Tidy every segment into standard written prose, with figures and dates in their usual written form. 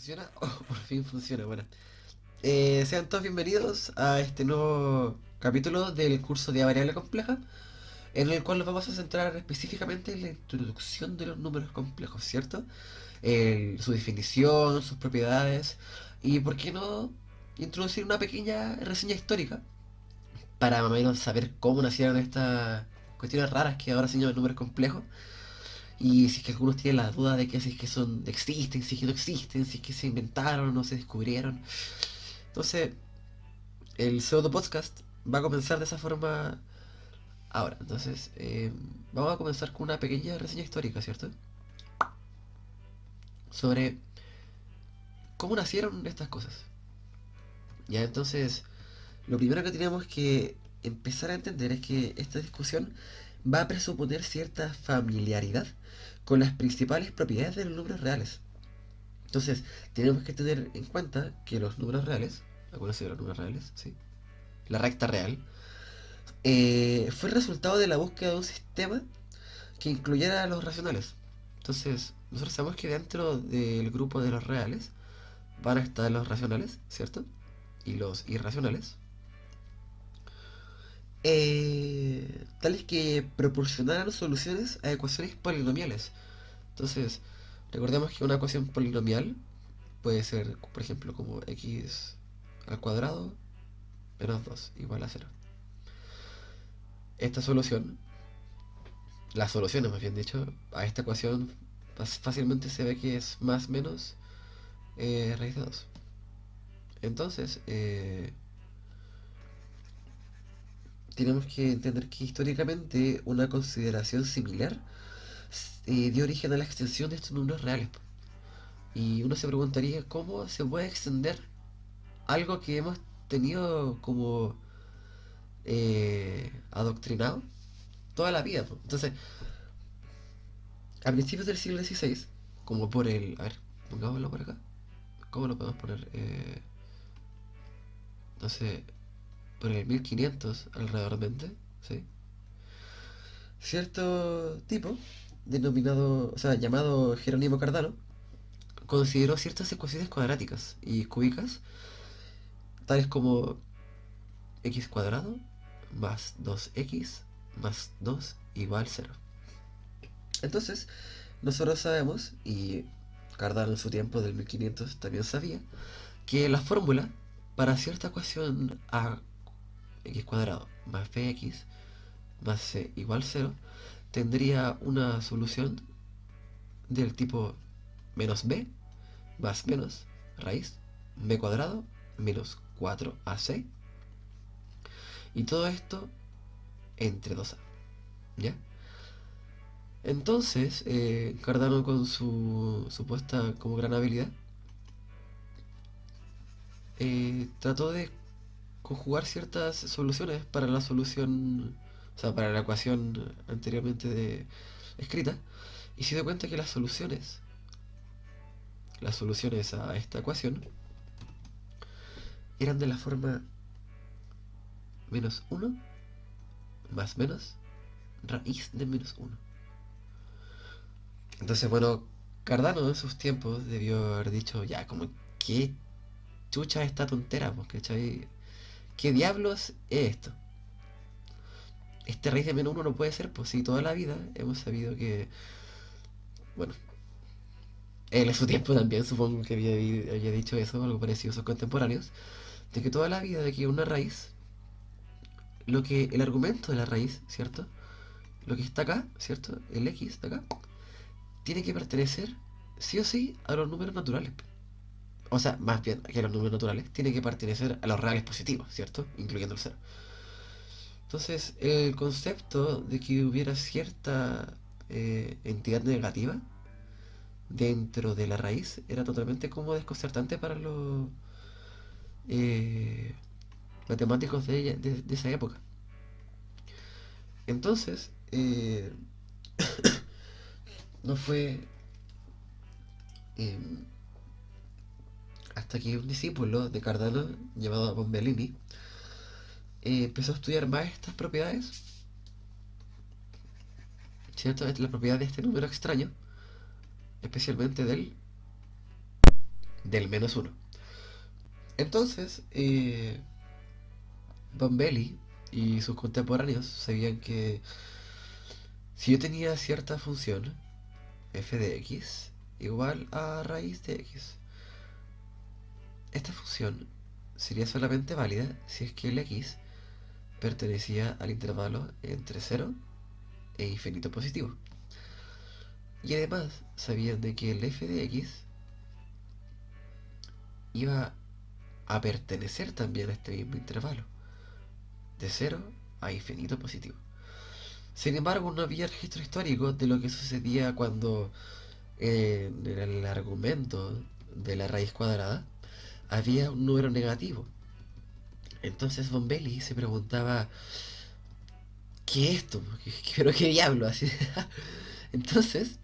¿Funciona? Oh, por fin funciona, bueno. Sean todos bienvenidos a este nuevo capítulo del curso de variable compleja, en el cual nos vamos a centrar específicamente en la introducción de los números complejos, ¿cierto? Su definición, sus propiedades y, ¿por qué no?, introducir una pequeña reseña histórica para más o menos saber cómo nacieron estas cuestiones raras que ahora se llaman números complejos. Y si es que algunos tienen la duda de que si es que existen, si es que no existen, si es que se inventaron o no se descubrieron. Entonces, el pseudo podcast va a comenzar de esa forma ahora. Entonces, vamos a comenzar con una pequeña reseña histórica, ¿cierto? Sobre cómo nacieron estas cosas. Ya, entonces, lo primero que tenemos que empezar a entender es que esta discusión va a presuponer cierta familiaridad con las principales propiedades de los números reales. Entonces, tenemos que tener en cuenta que los números reales, acuérdense de los números reales, ¿sí? La recta real, fue el resultado de la búsqueda de un sistema que incluyera a los racionales. Entonces, nosotros sabemos que dentro del grupo de los reales van a estar los racionales, ¿cierto? Y los irracionales. Tales que proporcionaran soluciones a ecuaciones polinomiales. Entonces, recordemos que una ecuación polinomial puede ser, por ejemplo, como x al cuadrado menos 2 igual a cero. Esta solución, las soluciones más bien dicho, a esta ecuación fácilmente se ve que es más menos raíz de 2. Entonces, tenemos que entender que históricamente una consideración similar dio origen a la extensión de estos números reales. Y uno se preguntaría cómo se puede extender algo que hemos tenido como adoctrinado toda la vida. Entonces, a principios del siglo XVI, como por el... A ver, pongámoslo por acá. ¿Cómo lo podemos poner? No sé, por el 1500 alrededormente, ¿sí? Cierto tipo, denominado, o sea, llamado Jerónimo Cardano, consideró ciertas ecuaciones cuadráticas y cúbicas, tales como x cuadrado más 2x más 2 igual 0. Entonces, nosotros sabemos, y Cardano en su tiempo del 1500 también sabía, que la fórmula para cierta ecuación a x cuadrado más bx más c igual 0 tendría una solución del tipo menos b más menos raíz b cuadrado menos 4ac, y todo esto entre 2a, ¿ya? Entonces, Cardano, con su supuesta como gran habilidad, trató de conjugar ciertas soluciones para la solución, o sea, para la ecuación anteriormente escrita, y se dio cuenta que las soluciones a esta ecuación eran de la forma menos uno más menos raíz de menos uno. Entonces, bueno, Cardano en sus tiempos debió haber dicho, ya, como, ¿qué chucha esta tontera? Pues, ¿cachai? ¿Qué diablos es esto? Este raíz de menos uno no puede ser, pues si toda la vida hemos sabido que, bueno, él en su tiempo también supongo que había dicho eso, algo parecido a sus contemporáneos, de que toda la vida de que una raíz, lo que el argumento de la raíz, ¿cierto? Lo que está acá, ¿cierto? El x de acá, tiene que pertenecer sí o sí a los números naturales. O sea, más bien que a los números naturales, tiene que pertenecer a los reales positivos, ¿cierto? Incluyendo el cero. Entonces, el concepto de que hubiera cierta entidad negativa dentro de la raíz era totalmente como desconcertante para los eh, matemáticos de esa época. Entonces, no fue eh, hasta que un discípulo de Cardano, llamado Bombellini, empezó a estudiar más estas propiedades, ¿cierto? La propiedad de este número extraño, especialmente del del -1. Entonces, Von Belli y sus contemporáneos sabían que si yo tenía cierta función, f de x igual a raíz de x, esta función sería solamente válida si es que el x pertenecía al intervalo entre 0 e infinito positivo. Y además sabían de que el f de x iba a pertenecer también a este mismo intervalo, de 0 a infinito positivo. Sin embargo, no había registro histórico de lo que sucedía cuando en el argumento de la raíz cuadrada había un número negativo. Entonces Von Belli se preguntaba, ¿qué es esto? ¿Pero qué diablo? Así. Entonces,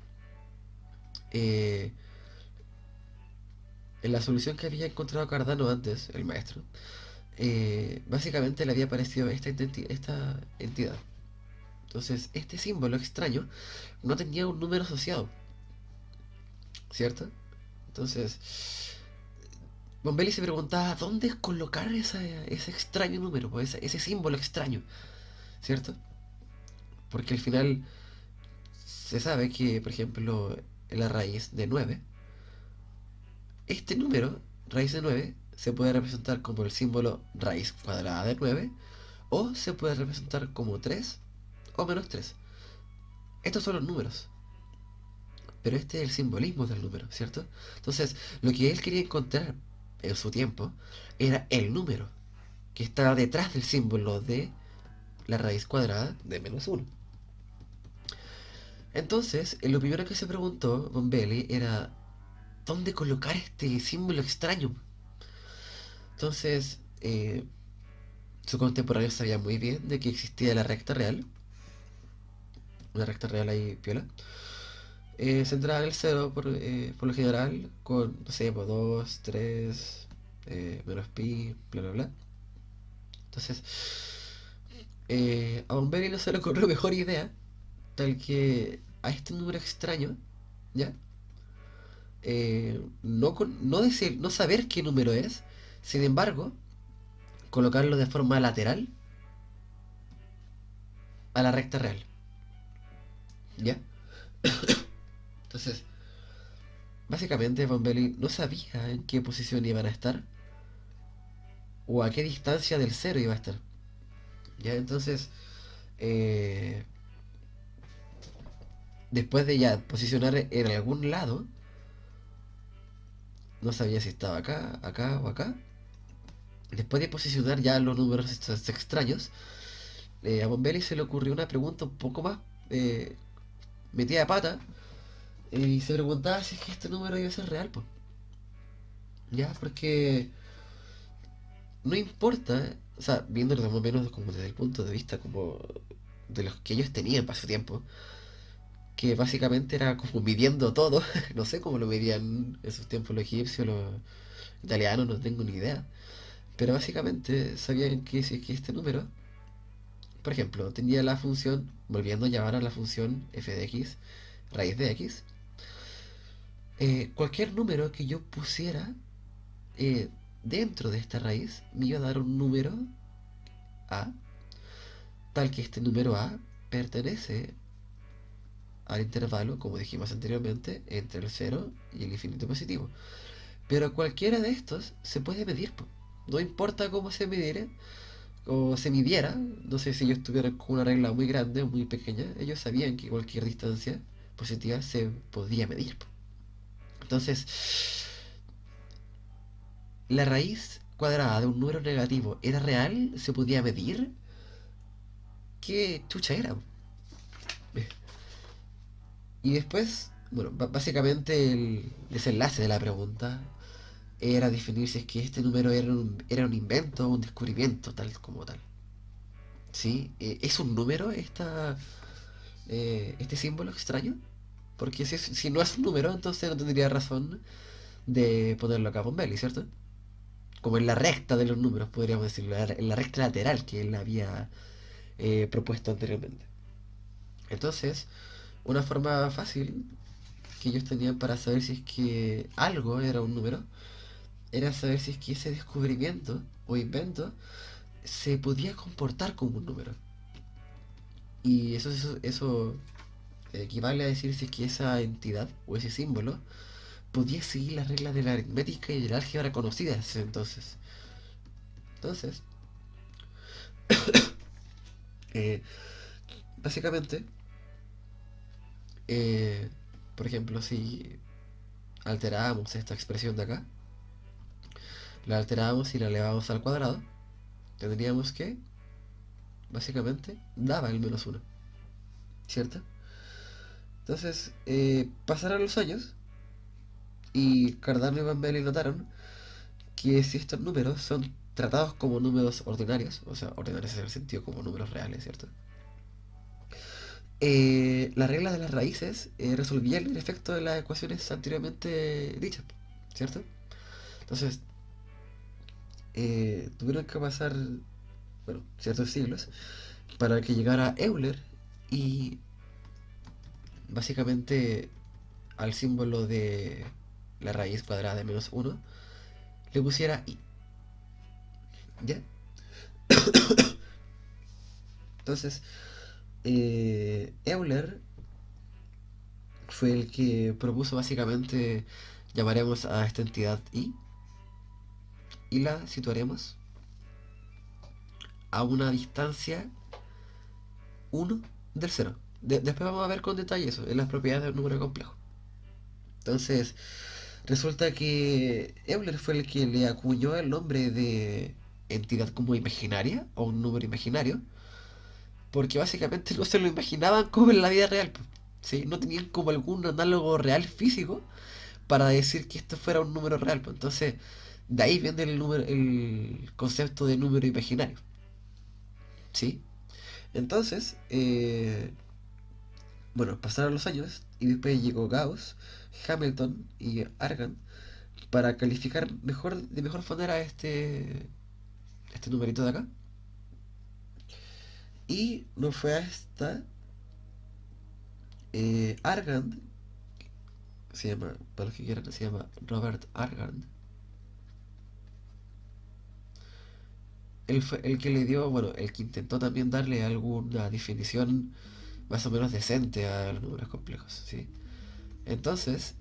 eh, en la solución que había encontrado Cardano antes, el maestro, básicamente le había aparecido esta entidad. Entonces, este símbolo extraño no tenía un número asociado, ¿cierto? Entonces, Bombelli se preguntaba dónde colocar ese extraño número, pues, ese símbolo extraño, ¿cierto? Porque al final se sabe que, por ejemplo, en la raíz de 9, este número, raíz de 9, se puede representar como el símbolo raíz cuadrada de 9, o se puede representar como 3 o -3. Estos son los números, pero este es el simbolismo del número, ¿cierto? Entonces, lo que él quería encontrar en su tiempo era el número que estaba detrás del símbolo de la raíz cuadrada de -1. Entonces, lo primero que se preguntó Von Belli era ¿dónde colocar este símbolo extraño? Entonces, su contemporáneo sabía muy bien de que existía la recta real, una recta real ahí piola, centrada en el cero por lo general, con, no sé, por 2 3 menos pi, bla, bla, bla. Entonces, a Bomberi no se le ocurrió mejor idea, tal que a este número extraño, ¿ya? No decir, no saber qué número es, sin embargo, colocarlo de forma lateral a la recta real, ¿ya? Entonces, básicamente Bombelli no sabía en qué posición iban a estar o a qué distancia del cero iba a estar, ¿ya? Entonces, eh, después de ya posicionar en algún lado, no sabía si estaba acá, acá o acá. Después de posicionar ya los números estos extraños, a Bombelli se le ocurrió una pregunta un poco más eh, metida de pata, y se preguntaba si es que este número iba a ser real, pues. Ya, porque no importa, o sea, viéndolo más o menos como desde el punto de vista como de los que ellos tenían para su tiempo, que básicamente era como midiendo todo, no sé cómo lo medían en sus tiempos los egipcios, los italianos, no tengo ni idea, pero básicamente sabían que este número, por ejemplo, tenía la función, volviendo a llamar a la función f de x, raíz de x, cualquier número que yo pusiera eh, dentro de esta raíz me iba a dar un número a, tal que este número a pertenece al intervalo, como dijimos anteriormente, entre el cero y el infinito positivo. Pero cualquiera de estos se puede medir, po. No importa cómo se midiera o se midiera, no sé si ellos tuvieran con una regla muy grande o muy pequeña, ellos sabían que cualquier distancia positiva se podía medir, po. Entonces, la raíz cuadrada de un número negativo era real, se podía medir. ¿Qué chucha era? Y después, bueno, básicamente el desenlace de la pregunta era definir si es que este número era un invento o un descubrimiento, tal como tal. ¿Sí? ¿Es un número este símbolo extraño? Porque si no es un número, entonces no tendría razón de ponerlo acá con Belly, ¿cierto? Como en la recta de los números, podríamos decirlo, en la recta lateral que él había propuesto anteriormente. Entonces, una forma fácil que ellos tenían para saber si es que algo era un número era saber si es que ese descubrimiento o invento se podía comportar como un número. Y eso equivale a decir si es que esa entidad o ese símbolo podía seguir las reglas de la aritmética y de la álgebra conocidas desde entonces. Entonces, eh, básicamente, eh, por ejemplo, si alterábamos esta expresión de acá, la alterábamos y la elevábamos al cuadrado, tendríamos que, básicamente, daba el menos uno, ¿cierto? Entonces, pasaron los años y Cardano y Van Bailey notaron que si estos números son tratados como números ordinarios, o sea, ordinarios en el sentido como números reales, ¿cierto? Las reglas de las raíces resolvían el efecto de las ecuaciones anteriormente dichas, ¿cierto? Entonces, tuvieron que pasar, bueno, ciertos siglos para que llegara Euler y básicamente al símbolo de la raíz cuadrada de menos uno le pusiera i, ¿ya? Entonces, Euler fue el que propuso básicamente, llamaremos a esta entidad y la situaremos a una distancia uno del cero. Después vamos a ver con detalle eso, en las propiedades del número complejo. Entonces, resulta que Euler fue el que le acuñó el nombre de entidad como imaginaria o un número imaginario, porque básicamente no se lo imaginaban como en la vida real, po, ¿sí? No tenían como algún análogo real físico para decir que esto fuera un número real, pues. Entonces, de ahí viene el concepto de número imaginario, ¿sí? Entonces, bueno, pasaron los años y después llegó Gauss, Hamilton y Argand para calificar de mejor manera este numerito de acá. Y no fue hasta Argand, se llama, para los que quieran, se llama Robert Argand. Él fue el que le dio, bueno, el que intentó también darle alguna definición más o menos decente a los números complejos, ¿sí? Entonces,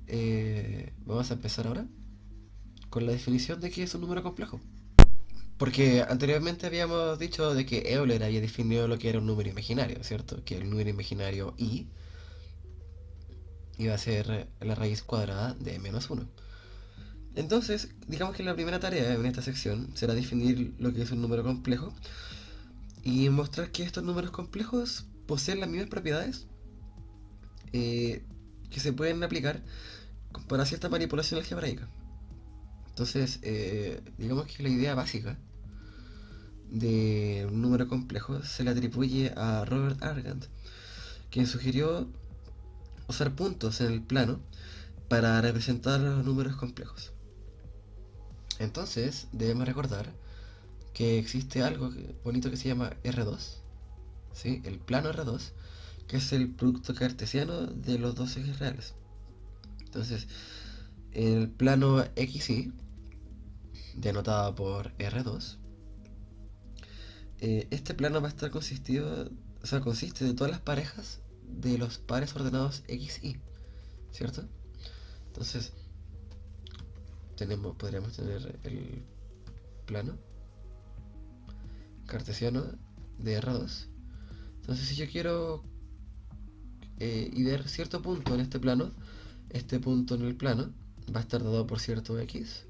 vamos a empezar ahora con la definición de qué es un número complejo. Porque anteriormente habíamos dicho de que Euler había definido lo que era un número imaginario, ¿cierto? Que el número imaginario i iba a ser la raíz cuadrada de menos uno. Entonces, digamos que la primera tarea en esta sección será definir lo que es un número complejo y mostrar que estos números complejos poseen las mismas propiedades eh, que se pueden aplicar para cierta manipulación algebraica. Entonces, digamos que la idea básica de un número complejo se le atribuye a Robert Argand, quien sugirió usar puntos en el plano para representar los números complejos. Entonces, debemos recordar que existe algo bonito que se llama R2, ¿sí? El plano R2, que es el producto cartesiano de los dos ejes reales. Entonces, el plano XY, denotado por R2, este plano va a estar consistido, o sea, consiste de todas las parejas de los pares ordenados XY, ¿cierto? Entonces, podríamos tener el plano cartesiano de R2. Entonces, si yo quiero idear cierto punto en este plano, este punto en el plano va a estar dado por cierto X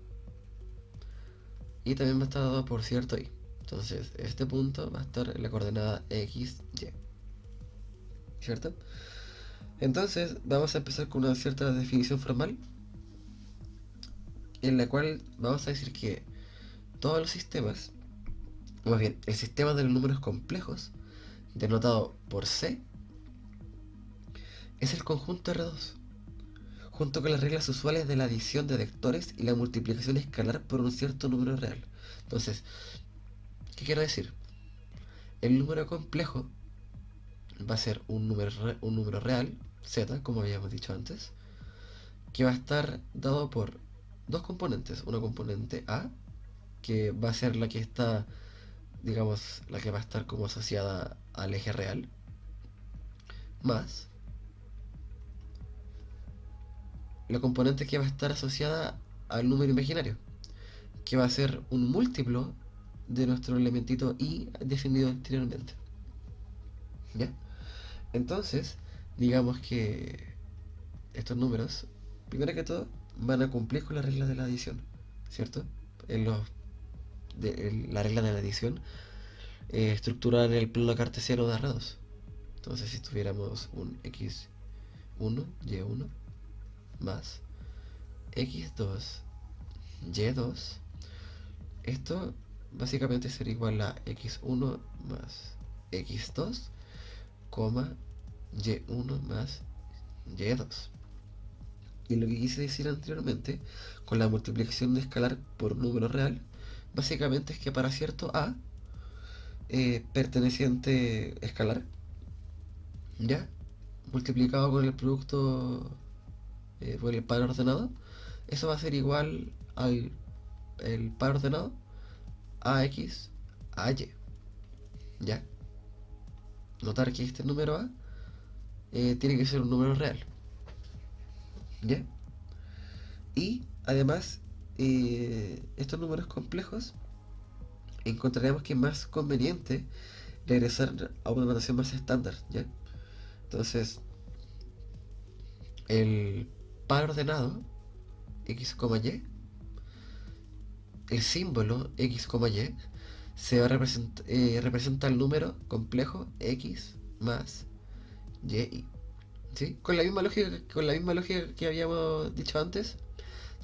y también va a estar dado por cierto Y. Entonces, este punto va a estar en la coordenada X, Y, ¿cierto? Entonces, vamos a empezar con una cierta definición formal en la cual vamos a decir que todos los sistemas, o más bien, el sistema de los números complejos, denotado por C, es el conjunto R2, junto con las reglas usuales de la adición de vectores y la multiplicación escalar por un cierto número real. Entonces, ¿qué quiero decir? El número complejo va a ser un número real, z, como habíamos dicho antes, que va a estar dado por dos componentes. Una componente A, que va a ser la que está, digamos, la que va a estar como asociada al eje real, más la componente que va a estar asociada al número imaginario, que va a ser un múltiplo de nuestro elementito i definido anteriormente. ¿Ya? Entonces, digamos que estos números, primero que todo, van a cumplir con las reglas de la adición, ¿cierto? En los, la regla de la adición estructurada en el plano cartesiano de arrados. Entonces, si tuviéramos un x1, y1 más x2, y2, esto básicamente sería igual a x1 más x2, y1 más y2. Y lo que quise decir anteriormente, con la multiplicación de escalar por un número real, básicamente es que para cierto a perteneciente escalar, ¿ya? Multiplicado con el producto por el par ordenado, eso va a ser igual al el par ordenado ax a y, ¿ya? Notar que este número a tiene que ser un número real, ¿ya? Y además, estos números complejos encontraremos que es más conveniente regresar a una notación más estándar, ¿ya? Entonces, el par ordenado x, y, el símbolo x, y, se va a representa el número complejo x más y. ¿Sí? Con la misma lógica que habíamos dicho antes,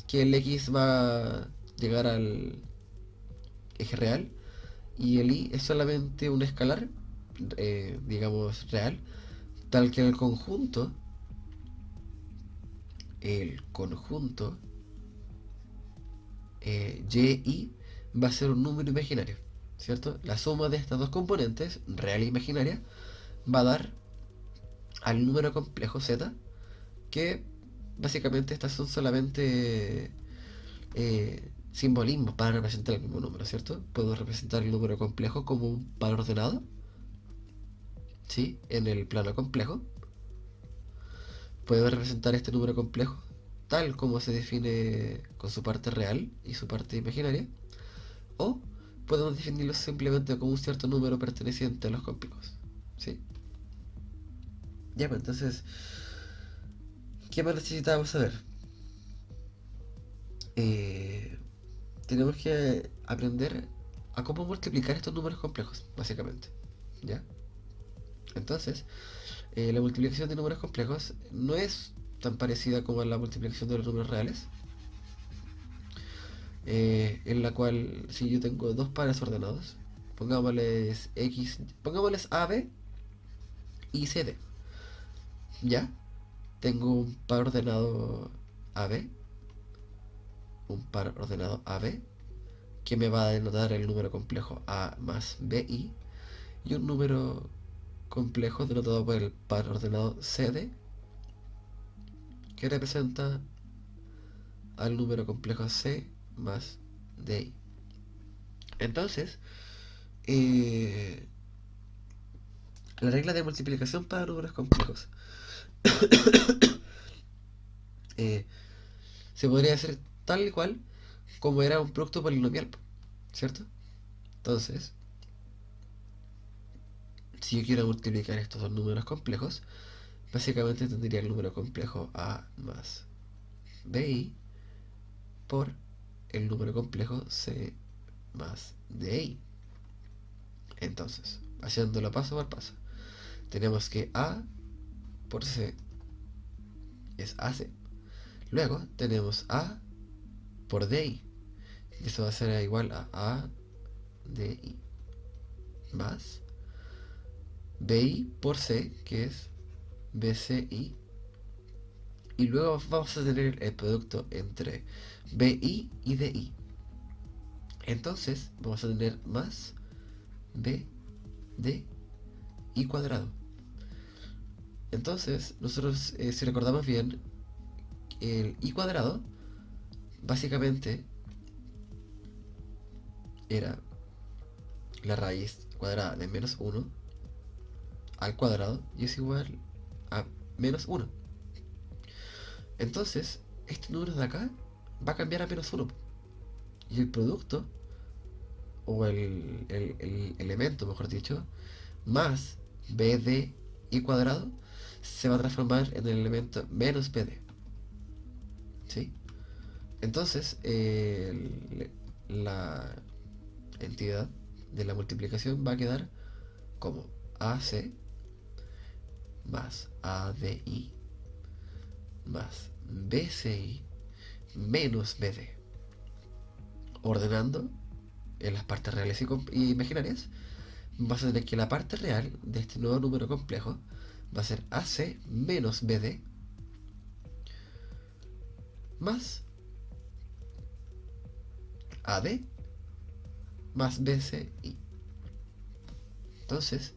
que el x va a llegar al eje real y el i es solamente un escalar, digamos, real, tal que el conjunto y va a ser un número imaginario, ¿cierto? La suma de estas dos componentes, real e imaginaria, va a dar al número complejo z, que básicamente estas son solamente simbolismos para representar el mismo número, ¿cierto? Puedo representar el número complejo como un par ordenado, ¿sí? En el plano complejo. Puedo representar este número complejo tal como se define con su parte real y su parte imaginaria, o podemos definirlo simplemente como un cierto número perteneciente a los complejos, ¿sí? Ya, pues entonces, ¿qué más necesitamos saber? Eh, tenemos que aprender a cómo multiplicar estos números complejos, básicamente, ¿ya? Entonces, la multiplicación de números complejos no es tan parecida como la multiplicación de los números reales, en la cual si yo tengo dos pares ordenados, pongámosles AB y CD, ¿ya? Tengo AB, un par ordenado AB, que me va a denotar el número complejo A más BI, y un número complejo denotado por el par ordenado CD, que representa al número complejo C más DI. Entonces, eh, la regla de multiplicación para números complejos eh, se podría hacer tal y cual como era un producto polinomial, ¿cierto? Entonces, si yo quiero multiplicar estos dos números complejos, básicamente tendría el número complejo A más BI por el número complejo C más DI. Entonces, haciéndolo paso por paso, tenemos que A por C es AC. Luego tenemos A por DI, y eso va a ser igual a DI, más BI por C, que es BCI. Y luego vamos a tener el producto entre BI y DI. Entonces vamos a tener más B de I cuadrado. Entonces nosotros, si recordamos bien, el I cuadrado básicamente era la raíz cuadrada de menos 1 al cuadrado y es igual a menos 1. Entonces, este número de acá va a cambiar a menos 1. Y el producto, o el elemento, mejor dicho, más BD y cuadrado, se va a transformar en el elemento menos BD. ¿Sí? Entonces, la entidad de la multiplicación va a quedar como AC más ADI más BCI menos BD. Ordenando en las partes reales y imaginarias, vas a tener que la parte real de este nuevo número complejo va a ser AC menos BD más AD más BCI. Entonces,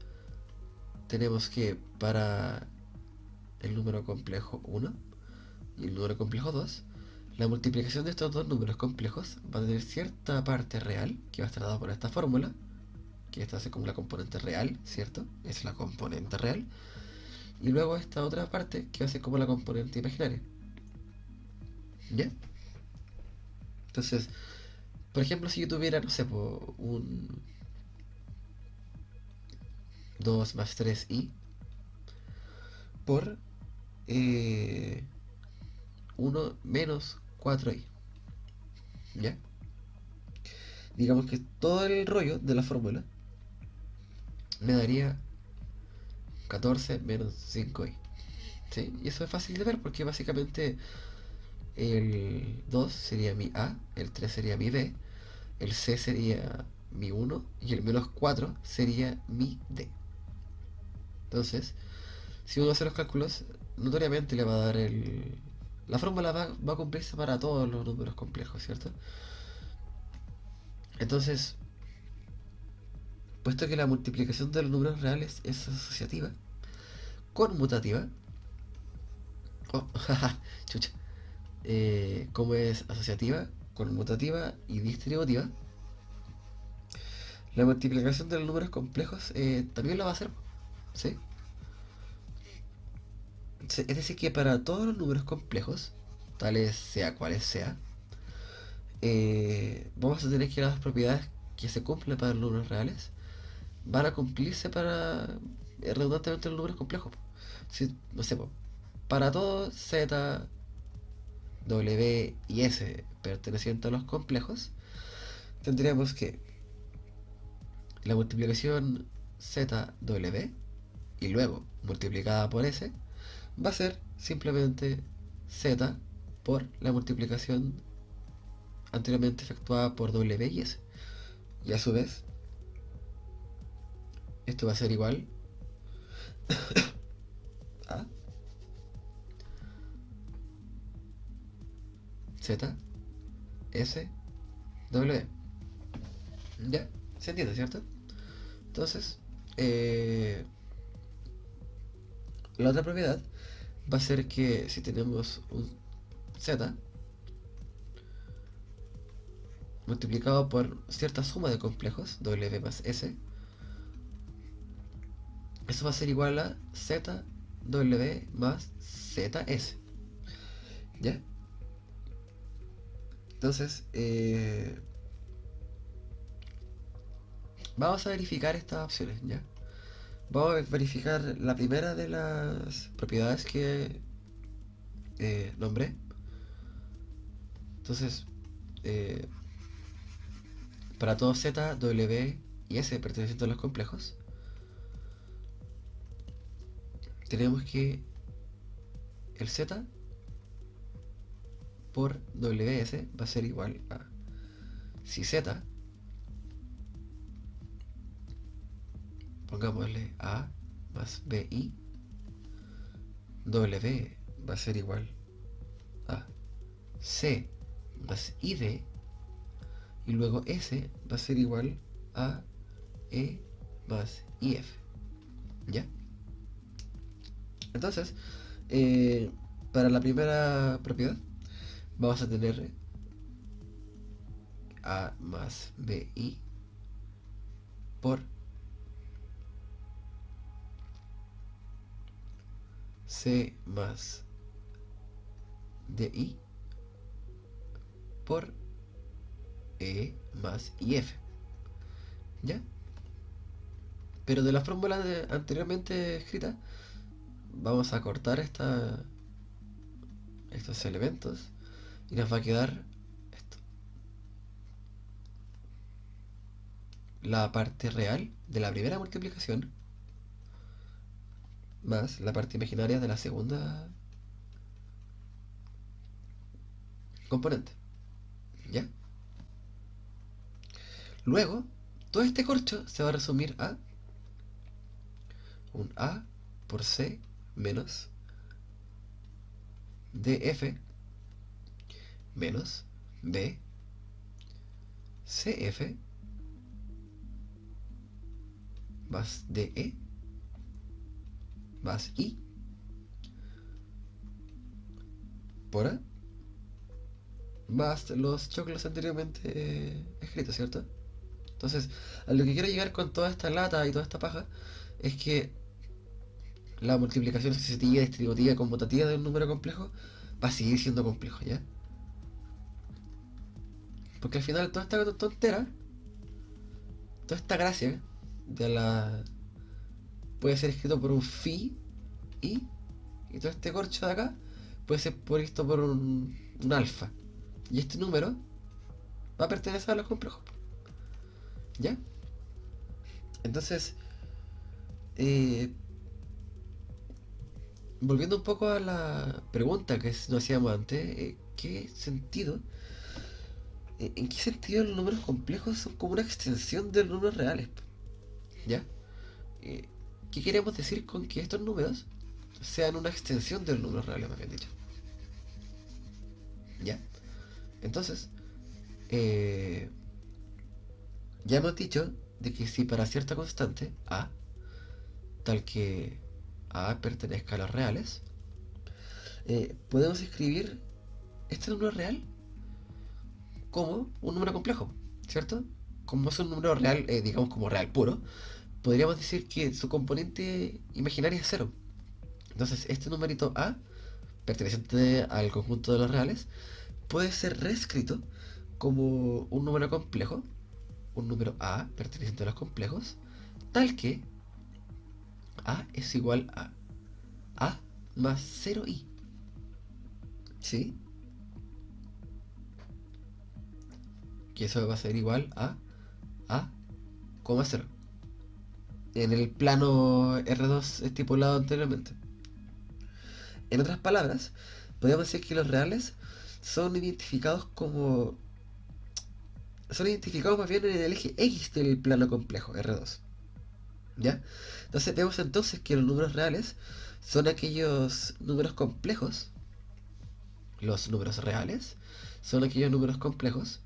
tenemos que para el número complejo 1 y el número complejo 2, la multiplicación de estos dos números complejos va a tener cierta parte real, que va a estar dada por esta fórmula, que esta hace como la componente real, ¿cierto? Es la componente real. Y luego esta otra parte, que va a ser como la componente imaginaria. ¿Ya? Entonces, por ejemplo, si yo tuviera, no sé, un 2 más 3i por 1 menos 4i. ¿Ya? Digamos que todo el rollo de la fórmula me daría 14 menos 5i. ¿Sí? Y eso es fácil de ver porque básicamente el 2 sería mi A, el 3 sería mi B, el C sería mi 1 y el menos 4 sería mi D. Entonces, si uno hace los cálculos, notoriamente le va a dar el... La fórmula va a cumplirse para todos los números complejos, ¿cierto? Entonces, puesto que la multiplicación de los números reales es asociativa, conmutativa, oh, jaja, chucha, como es asociativa, conmutativa y distributiva, la multiplicación de los números complejos también lo va a hacer, ¿sí? Es decir, que para todos los números complejos, tales sea cuales sea, vamos a tener que las propiedades que se cumplen para los números reales van a cumplirse para redundantemente los números complejos. Si, no sé, para todo Z, W y S pertenecientes a los complejos, tendríamos que la multiplicación ZW y luego multiplicada por S va a ser simplemente Z por la multiplicación anteriormente efectuada por W y S. Y a su vez, esto va a ser igual a Z, S, W. ¿Ya? ¿Se entiende, cierto? Entonces, la otra propiedad va a ser que si tenemos un Z multiplicado por cierta suma de complejos, W más S, eso va a ser igual a ZW más ZS. ¿Ya? Entonces, vamos a verificar estas opciones, ¿ya? Vamos a verificar la primera de las propiedades que nombré. Entonces, eh, para todo Z, W y S pertenecientes a los complejos, tenemos que el Z por WS va a ser igual a si Z, pongámosle A más BI, W va a ser igual a C más ID y luego S va a ser igual a E más IF. ¿Ya? Entonces, para la primera propiedad vamos a tener A más BI por C más DI por E más IF. ¿Ya? Pero de la fórmula anteriormente escrita, vamos a cortar estos elementos y nos va a quedar esto. La parte real de la primera multiplicación más la parte imaginaria de la segunda componente. ¿Ya? Luego, todo este corcho se va a resumir a un A por C menos DF menos B CF más DE más I por A más los choclos anteriormente escritos, ¿cierto? Entonces, a lo que quiero llegar con toda esta lata y toda esta paja es que la multiplicación sucesiva, distributiva, conmutativa de un número complejo va a seguir siendo complejo, ¿ya? Porque al final toda esta tontera, toda esta gracia de la puede ser escrito por un phi y todo este corcho de acá puede ser escrito por un alfa. Y este número va a pertenecer a los complejos, ¿ya? Entonces, eh, volviendo un poco a la pregunta que nos hacíamos antes, ¿en qué sentido los números complejos son como una extensión de los números reales? ¿Ya? Eh, ¿Qué queremos decir con que estos números sean una extensión de los números reales, más bien dicho? ¿Ya? Entonces, eh, ya hemos dicho de que si para cierta constante A, tal que A pertenezca a los reales, podemos escribir este número real como un número complejo, ¿cierto? Como es un número real, digamos como real puro, podríamos decir que su componente imaginario es cero. Entonces, este numerito A, perteneciente al conjunto de los reales, puede ser reescrito como un número complejo, un número A perteneciente a los complejos, tal que A es igual a más 0i. ¿Sí? Que eso va a ser igual a, coma 0. En el plano R2 estipulado anteriormente. En otras palabras, podríamos decir que los reales son identificados como... Son identificados más bien en el eje X del plano complejo, R2. ¿Ya? Entonces vemos entonces que los números reales son aquellos números complejos. Los números reales son aquellos números complejos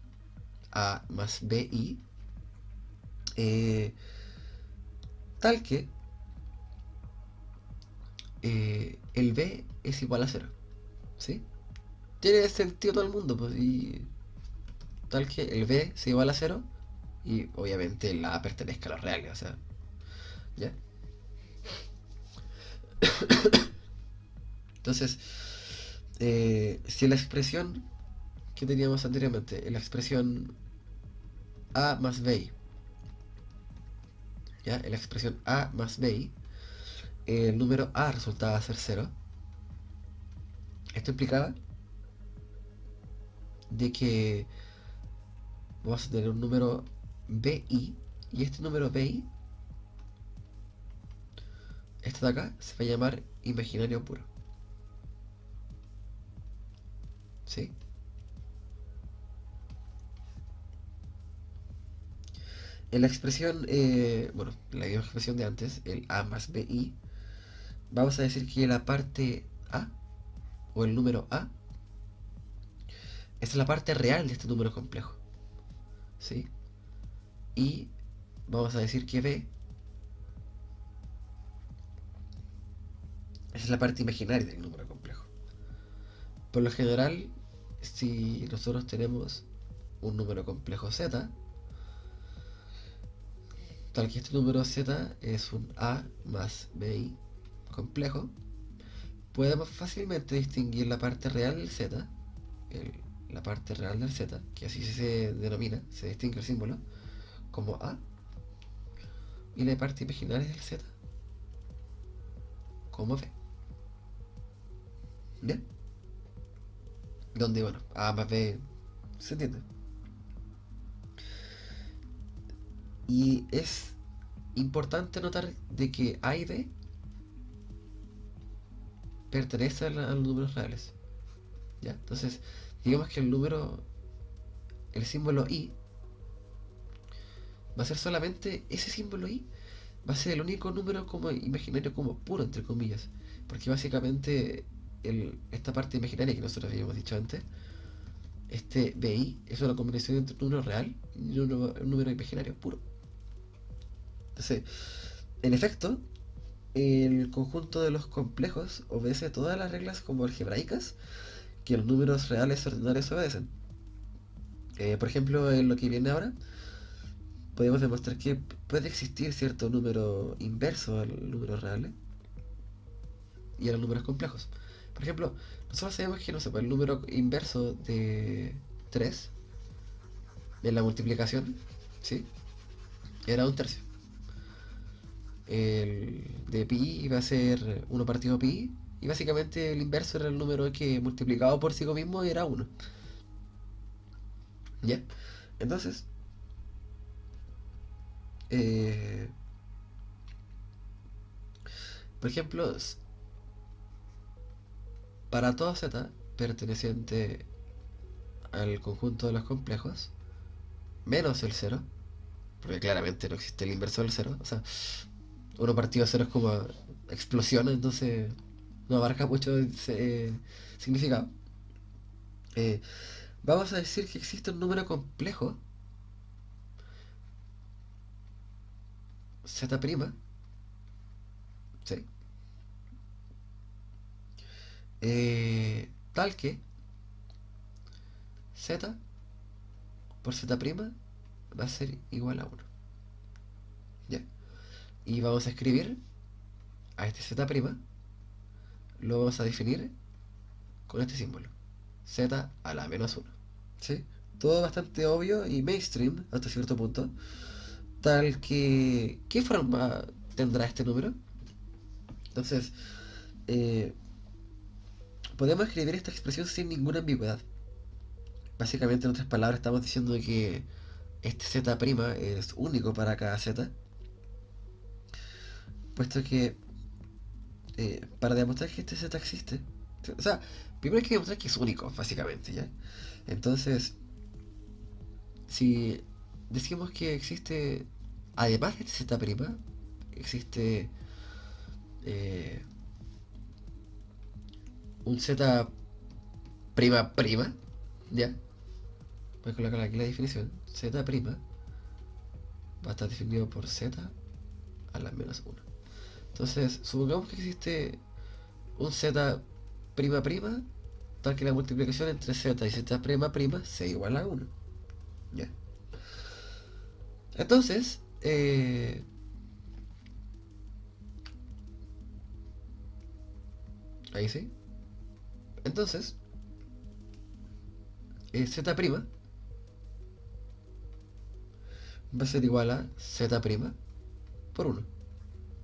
A más BI, eh, tal que el B es igual a cero. ¿Sí? Tiene sentido todo el mundo, pues, y tal que el B es igual a cero y obviamente la A pertenezca a los reales, o sea, ¿ya? Entonces, si la expresión que teníamos anteriormente, la expresión A más BI, ¿ya? En la expresión A más BI, el número A resultaba ser cero. Esto implicaba de que vamos a tener un número BI y este número BI, este de acá, se va a llamar imaginario puro. ¿Sí? En la expresión, bueno, la misma expresión de antes, el A más BI, vamos a decir que la parte A, o el número A, es la parte real de este número complejo. ¿Sí? Y vamos a decir que B es la parte imaginaria del número complejo. Por lo general, si nosotros tenemos un número complejo z, tal que este número z es un a más bi complejo, podemos fácilmente distinguir la parte real del z, el- la parte real del z, que así se denomina, se distingue el símbolo, como a, y la parte imaginaria del z como b. ¿Bien? Donde, bueno, a más b se entiende. Y es importante notar de que a y b pertenecen a los números reales. ¿Ya? Entonces, digamos que el símbolo i, va a ser solamente ese símbolo i, va a ser el único número como imaginario como puro, entre comillas. Porque básicamente esta parte imaginaria que nosotros habíamos dicho antes, este bi es una combinación entre un número real y un número imaginario puro. Entonces, en efecto, el conjunto de los complejos obedece todas las reglas como algebraicas que los números reales ordinarios obedecen. Por ejemplo, en lo que viene ahora, podemos demostrar que puede existir cierto número inverso al número real y a los números complejos. Por ejemplo, nosotros sabemos que no sé, pues, el número inverso de 3 en la multiplicación, ¿sí? Era un tercio. El de pi iba a ser 1 partido pi, y básicamente el inverso era el número que multiplicado por sí mismo era uno. ¿Ya? Entonces, eh, por ejemplo, para todo z perteneciente al conjunto de los complejos, menos el cero, porque claramente no existe el inverso del cero, o sea, uno partido a cero es como explosión, entonces no abarca mucho significado. Eh, Vamos a decir que existe un número complejo, z', ¿sí? Tal que z por z' va a ser igual a uno. ¿Ya? Y vamos a escribir a este z', lo vamos a definir con este símbolo, z a la menos uno. ¿Sí? Todo bastante obvio y mainstream hasta cierto punto. Tal que... ¿Qué forma tendrá este número? Entonces, eh, podemos escribir esta expresión sin ninguna ambigüedad. Básicamente, en otras palabras, estamos diciendo que este z' es único para cada z, puesto que para demostrar que este z existe, o sea, primero hay que demostrar que es único, básicamente, ¿ya? Entonces, si decimos que existe, además de este z', existe eh, un z prima prima, ¿ya? Voy a colocar aquí la definición. Z' va a estar definido por z a la menos uno. Entonces, supongamos que existe un z prima prima, tal que la multiplicación entre z y z prima prima sea igual a uno. ¿Ya? Entonces, ahí sí. Entonces, z' va a ser igual a z' por uno,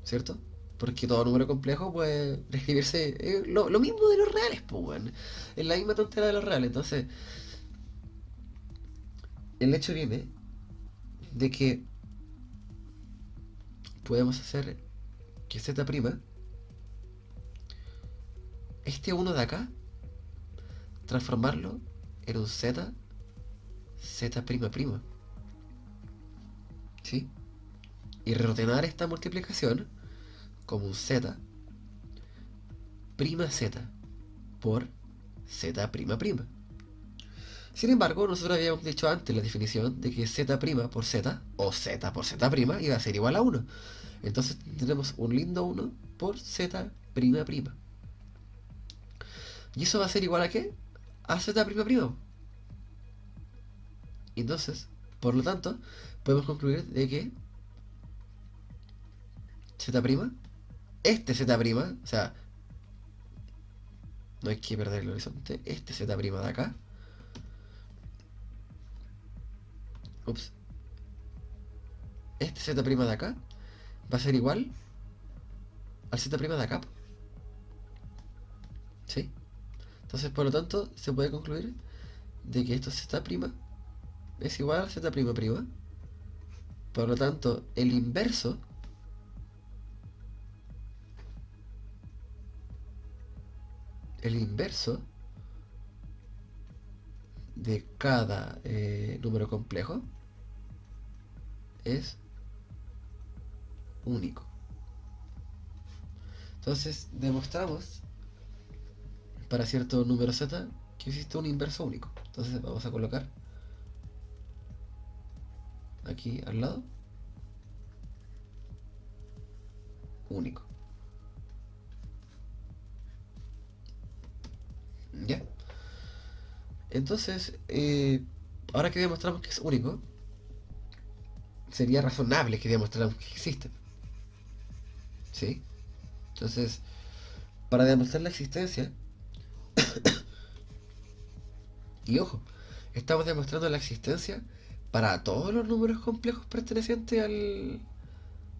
¿cierto? Porque todo número complejo puede escribirse lo mismo de los reales, pues, bueno. Es la misma tontera de los reales. Entonces, el hecho viene de que podemos hacer que z', este uno de acá, transformarlo en un z', ¿sí? Y reordenar esta multiplicación como un z prima z por z'. Sin embargo, nosotros habíamos dicho antes la definición de que z' por z o z por z' iba a ser igual a uno. Entonces tenemos un lindo 1 por z'. ¿Y eso va a ser igual a qué? A z'. Entonces, por lo tanto, podemos concluir de que z', este z', o sea, no hay que perder el horizonte, este z' de acá, ups, este z' de acá va a ser igual al z' de acá, ¿sí? Entonces, por lo tanto, se puede concluir de que esto z' es igual a z''. Por lo tanto, el inverso de cada número complejo es único. Entonces, demostramos para cierto número z que existe un inverso único. Entonces, vamos a colocar aquí al lado único. ¿Ya? Entonces, ahora que demostramos que es único, sería razonable que demostráramos que existe. ¿Sí? Entonces, para demostrar la existencia, y ojo, estamos demostrando la existencia para todos los números complejos pertenecientes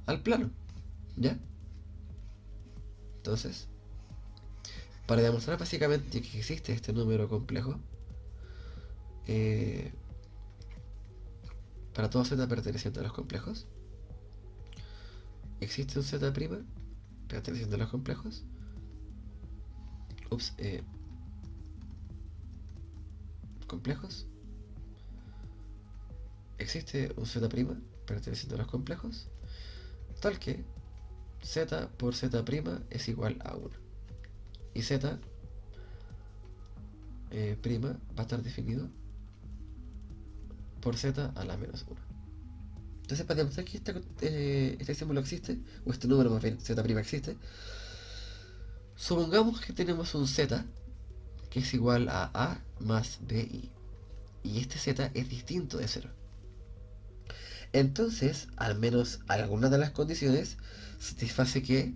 al plano. ¿Ya? Entonces, para demostrar básicamente que existe este número complejo, eh, para todo z perteneciente a los complejos, existe un z' perteneciente a los complejos. Ups, complejos. Existe un z' perteneciente a los complejos, tal que z por z' es igual a 1. Y z' va a estar definido por z a la menos 1. Entonces, para demostrar que este símbolo existe, o este número más bien, z' existe, supongamos que tenemos un z que es igual a más bi. Y este z es distinto de 0. Entonces, al menos alguna de las condiciones satisface que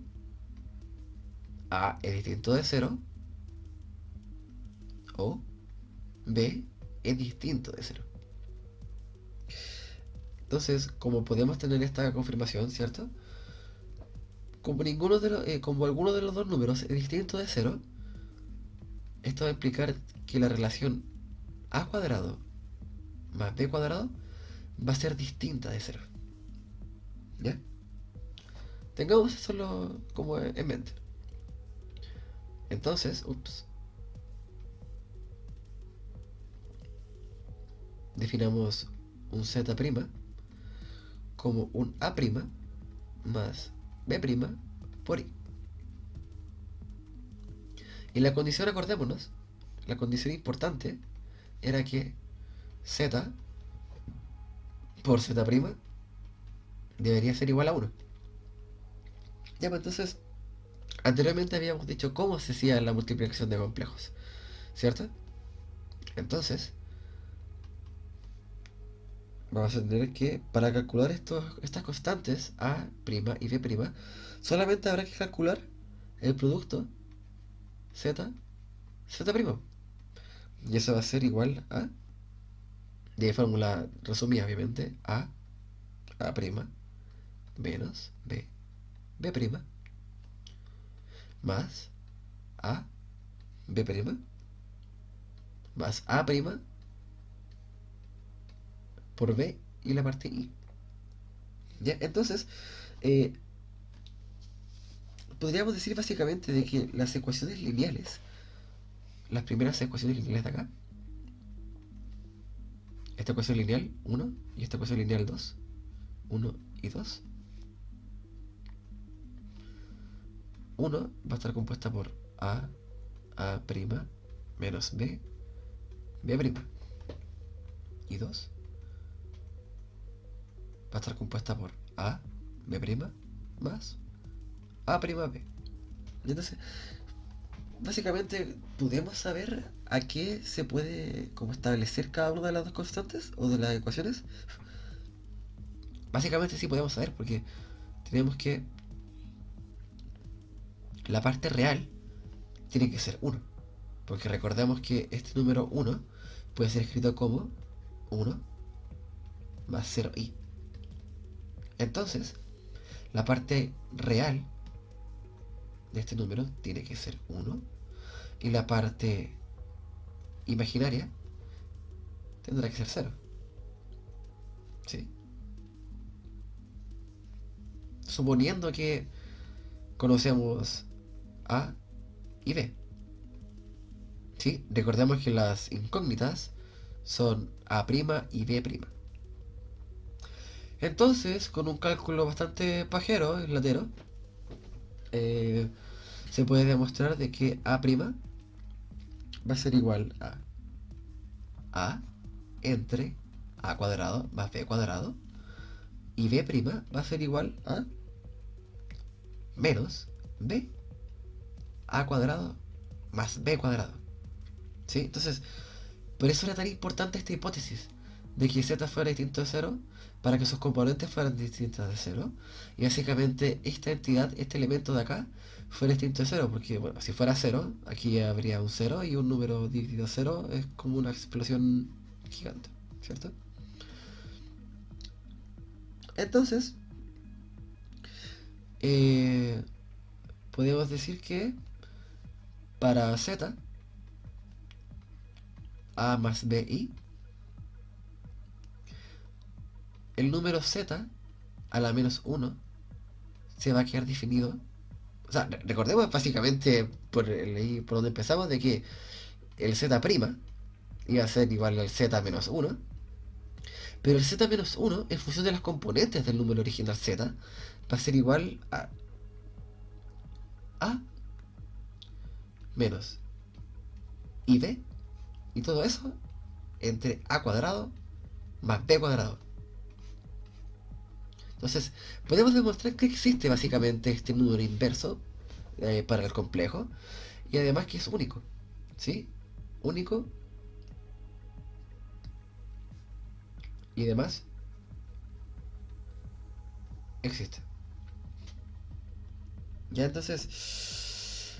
a es distinto de 0 o b es distinto de 0. Entonces, como podemos tener esta confirmación, ¿cierto? Como alguno de los dos números es distinto de 0, esto va a implicar que la relación a cuadrado más b cuadrado va a ser distinta de 0. ¿Ya? Tengamos eso como en mente. Entonces, definamos un z' como un a' más b' por i. Y la condición, acordémonos, la condición importante era que z por z' debería ser igual a 1. Ya, pues entonces, anteriormente habíamos dicho cómo se hacía la multiplicación de complejos, ¿cierto? Entonces, vamos a tener que para calcular estas constantes a' y b', solamente habrá que calcular el producto z'. Y eso va a ser igual a, de fórmula resumida obviamente, a' menos b' más a b' más a' por b y la parte i. ¿Ya? Entonces, eh, podríamos decir básicamente de que las ecuaciones lineales, las primeras ecuaciones lineales de acá, esta ecuación lineal 1 y esta ecuación lineal 2, 1 y 2, 1 va a estar compuesta por a' menos b', y 2 va a estar compuesta por b' más a'b. Entonces, básicamente podemos saber a qué se puede como establecer cada una de las dos constantes o de las ecuaciones. Básicamente sí podemos saber porque tenemos que la parte real tiene que ser uno. Porque recordemos que este número uno puede ser escrito como uno más 0i. Entonces, la parte real de este número tiene que ser uno y la parte imaginaria tendrá que ser cero. ¿Sí? Suponiendo que conocemos A y B. ¿Sí? Recordemos que las incógnitas son A' y B'. Entonces, con un cálculo bastante pajero, latero, eh, se puede demostrar de que A' va a ser igual a entre A cuadrado más B cuadrado y B' va a ser igual a menos B A cuadrado más B cuadrado. ¿Sí? Entonces, por eso era tan importante esta hipótesis de que z fuera distinto de cero para que sus componentes fueran distintos de cero. Y básicamente esta entidad, este elemento de acá, fuera distinto de cero, porque bueno, si fuera cero, aquí habría un cero y un número dividido a cero es como una explosión gigante, ¿cierto? Entonces, eh, podemos decir que para z, a más bi, el número z a la menos uno se va a quedar definido. O sea, recordemos básicamente por donde empezamos de que el z' iba a ser igual al z menos uno, pero el z menos uno en función de las componentes del número original z va a ser igual a menos ib y todo eso entre a cuadrado más b cuadrado. Entonces, podemos demostrar que existe básicamente este número inverso para el complejo y además que es único. ¿Sí? Único y además existe. Ya entonces,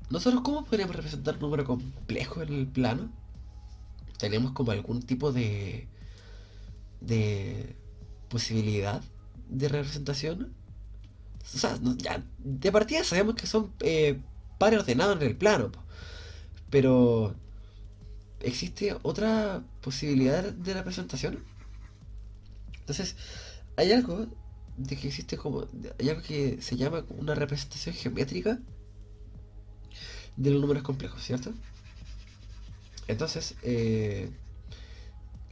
nosotros cómo podríamos representar un número complejo en el plano? ¿Tenemos como algún tipo de posibilidad de representación? O sea, ya, de partida sabemos que son pares ordenados en el plano, po, pero ¿existe otra posibilidad de representación? Entonces, hay algo de que existe como, hay algo que se llama una representación geométrica de los números complejos, ¿cierto? Entonces,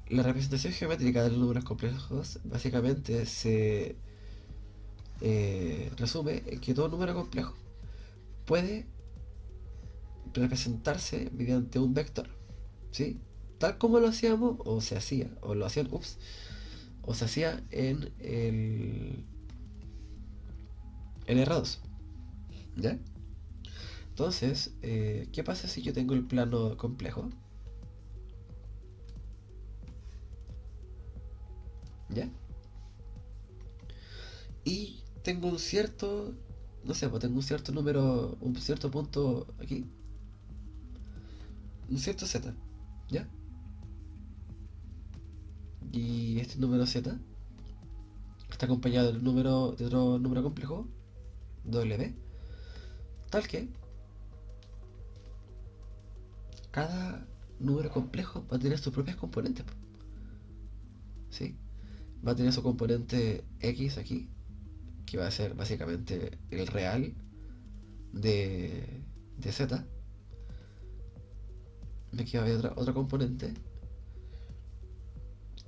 la representación geométrica de los números complejos básicamente se resume en que todo número complejo puede representarse mediante un vector, ¿sí? Tal como lo hacíamos, o se hacía, o lo hacían, ups, o se hacía en el R2, ¿ya? Entonces, ¿qué pasa si yo tengo el plano complejo? ¿Ya? Y tengo un cierto, no sé, pues tengo un cierto número, un cierto punto aquí, un cierto z, ¿ya? Y este número z está acompañado de otro número complejo, w, tal que cada número complejo va a tener sus propias componentes, ¿sí? Va a tener su componente x aquí, que va a ser básicamente el real de z. Aquí va a haber otra componente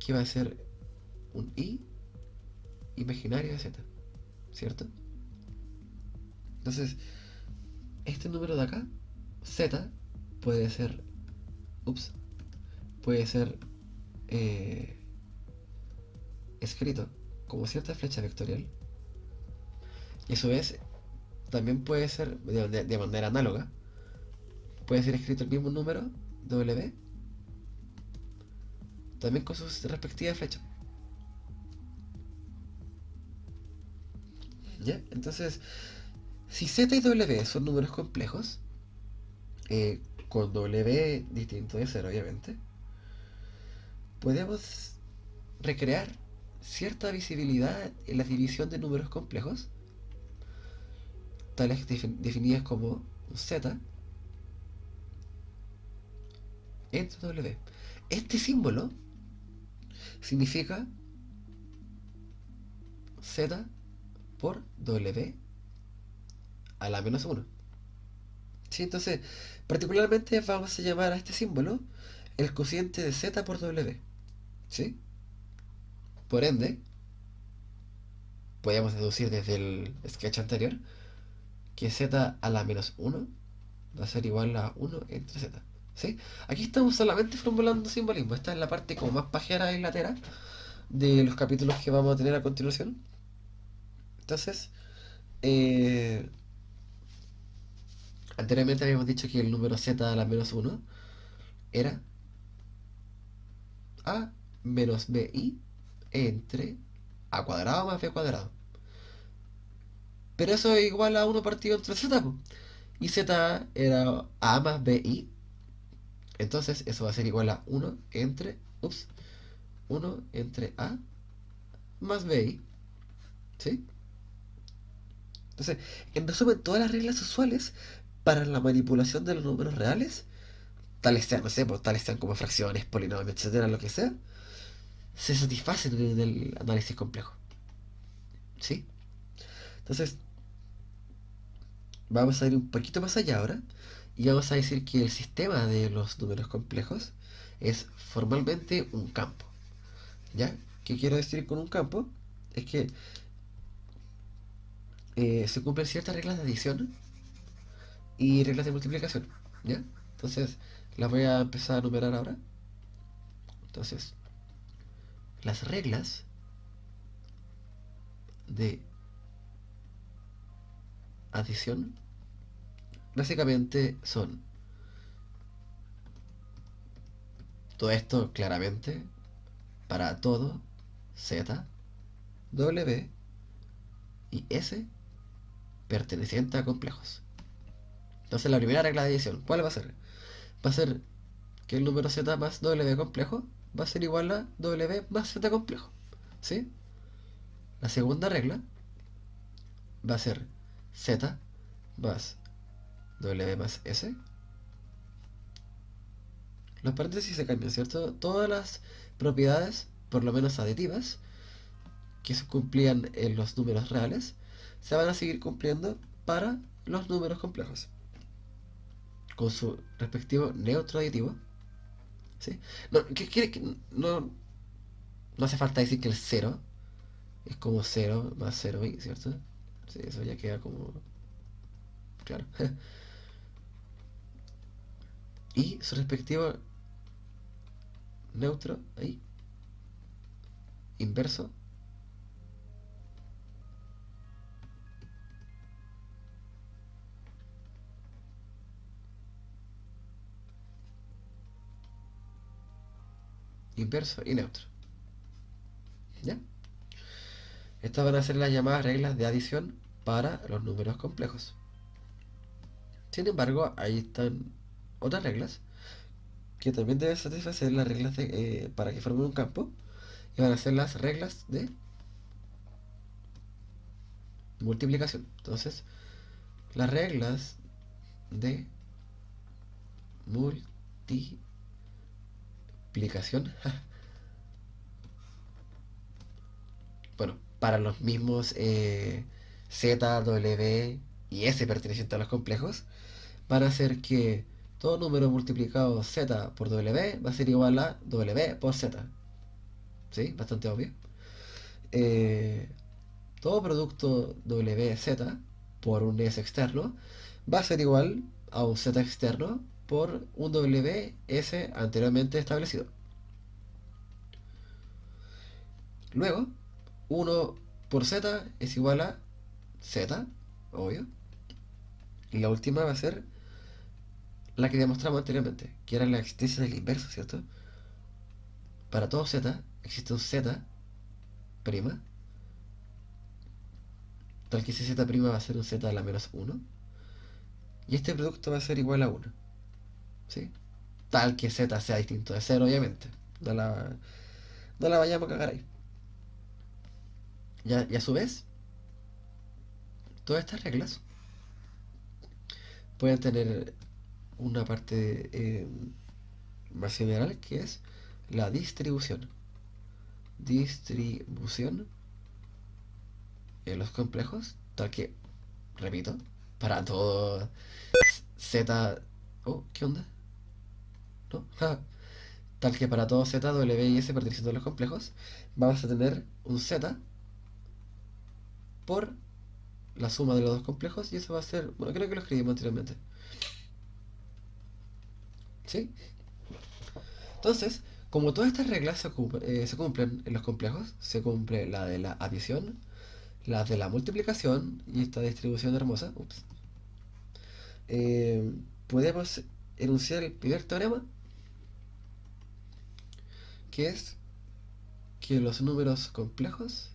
que va a ser un i imaginario de z, ¿cierto? Entonces, este número de acá, z, puede ser, ups, puede ser eh, escrito como cierta flecha vectorial. Y a su vez, también puede ser de manera análoga. Puede ser escrito el mismo número, W, también con sus respectivas flechas. ¿Ya? Entonces, si Z y W son números complejos, con W distinto de cero, obviamente, podemos recrear cierta visibilidad en la división de números complejos, tales definidas como Z entre W. Este símbolo significa Z por W a la menos uno. ¿Sí? Entonces, particularmente vamos a llamar a este símbolo el cociente de Z por W. ¿Sí? Por ende, podemos deducir desde el sketch anterior que Z a la menos uno va a ser igual a uno entre Z. ¿Sí? Aquí estamos solamente formulando simbolismo. Esta es la parte como más pajera y latera de los capítulos que vamos a tener a continuación. Entonces, eh, anteriormente habíamos dicho que el número Z a la menos uno era A menos BI entre A cuadrado más B cuadrado. Pero eso es igual a uno partido entre Z, po. Y Z era A más BI. Entonces eso va a ser igual a uno entre A más BI. ¿Sí? Entonces, en resumen, todas las reglas usuales para la manipulación de los números reales, tales sean, no sé, pues, tales sean como fracciones, polinomios, etcétera, lo que sea, se satisfacen en el análisis complejo. ¿Sí? Entonces, vamos a ir un poquito más allá ahora y vamos a decir que el sistema de los números complejos es formalmente un campo. ¿Ya? ¿Qué quiero decir con un campo? Es que se cumplen ciertas reglas de adición y reglas de multiplicación. ¿Ya? Entonces, las voy a empezar a numerar ahora. Entonces, las reglas de adición básicamente son todo esto claramente para todo Z, W y S perteneciente a complejos. Entonces la primera regla de adición, ¿cuál va a ser? Va a ser que el número Z más W complejo va a ser igual a W más Z complejo. ¿Sí? La segunda regla va a ser Z más W más S. Los paréntesis se cambian, ¿cierto? Todas las propiedades, por lo menos aditivas, que se cumplían en los números reales, se van a seguir cumpliendo para los números complejos, con su respectivo neutro aditivo. ¿Sí? No, no, no hace falta decir que el cero es como cero más cero y, ¿cierto? Sí, eso ya queda como claro. Y su respectivo neutro ahí, inverso, inverso y neutro. ¿Ya? Estas van a ser las llamadas reglas de adición para los números complejos. Sin embargo, ahí están otras reglas que también deben satisfacer las reglas para que formen un campo y van a ser las reglas de multiplicación. Entonces, las reglas de multiplicación, bueno, para los mismos Z, W y S pertenecientes a los complejos, van a hacer que todo número multiplicado Z por W va a ser igual a W por Z. ¿Sí? Bastante obvio. Eh, todo producto WZ por un S externo va a ser igual a un Z externo por un WS anteriormente establecido. Luego, 1 por Z es igual a Z, obvio. Y la última va a ser la que demostramos anteriormente, que era la existencia del inverso, ¿cierto? Para todo z existe un z', tal que ese z' va a ser un z a la menos 1, y este producto va a ser igual a 1, ¿sí? Tal que z sea distinto de 0, obviamente. No la, no la vayamos a cagar ahí. Y a su vez, todas estas reglas pueden tener una parte más general, que es la distribución. Distribución en los complejos, tal que, repito, para todo z... Oh, ¿qué onda? ¿No? Tal que para todo z, w y s perteneciendo a los complejos, vamos a tener un z por la suma de los dos complejos, y eso va a ser, bueno, creo que lo escribimos anteriormente, ¿sí? Entonces, como todas estas reglas se cumplen en los complejos, se cumple la de la adición, la de la multiplicación y esta distribución hermosa, ups, eh, podemos enunciar el primer teorema, que es que los números complejos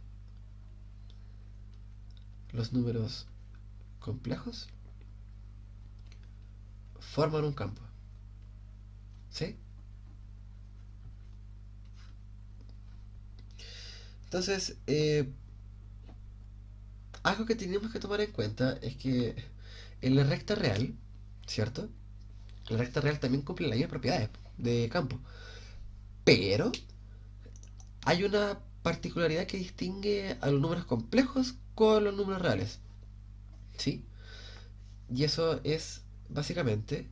forman un campo, ¿sí? Entonces, algo que tenemos que tomar en cuenta es que en la recta real, ¿cierto? La recta real también cumple las mismas propiedades de campo, pero hay una particularidad que distingue a los números complejos con los números reales, ¿sí? Y eso es básicamente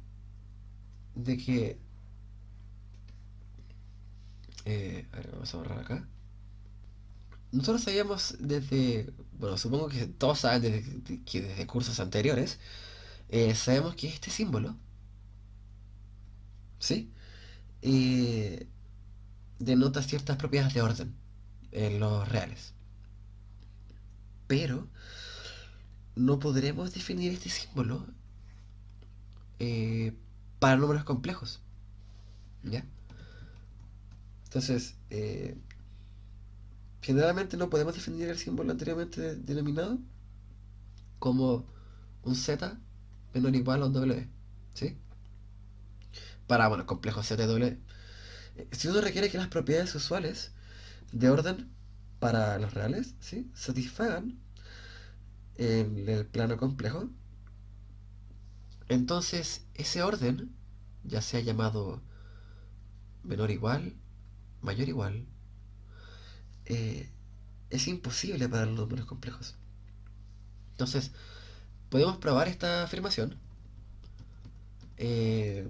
de que... a ver, vamos a borrar acá. Nosotros sabíamos desde... Bueno, supongo que todos saben que desde cursos anteriores, sabemos que este símbolo, ¿sí? Eh, denota ciertas propiedades de orden en los reales. Pero no podremos definir este símbolo eh, para números complejos, ¿ya? Entonces, generalmente no podemos definir el símbolo anteriormente denominado como un z menor o igual a un w, ¿sí? Para, bueno, complejo z y w. Si uno requiere que las propiedades usuales de orden para los reales, ¿sí?, satisfagan en el plano complejo, entonces ese orden, ya sea llamado menor igual, mayor igual, eh, es imposible para los números complejos. Entonces, podemos probar esta afirmación eh,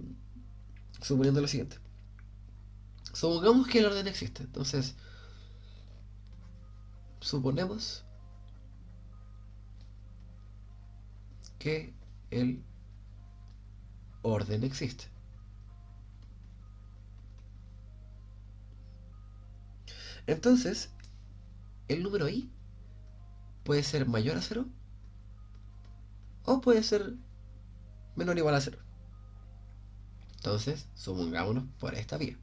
suponiendo lo siguiente. Supongamos que el orden existe. Entonces, suponemos que el orden existe. Entonces, el número i puede ser mayor a cero o puede ser menor o igual a cero. Entonces, supongámonos por esta vía.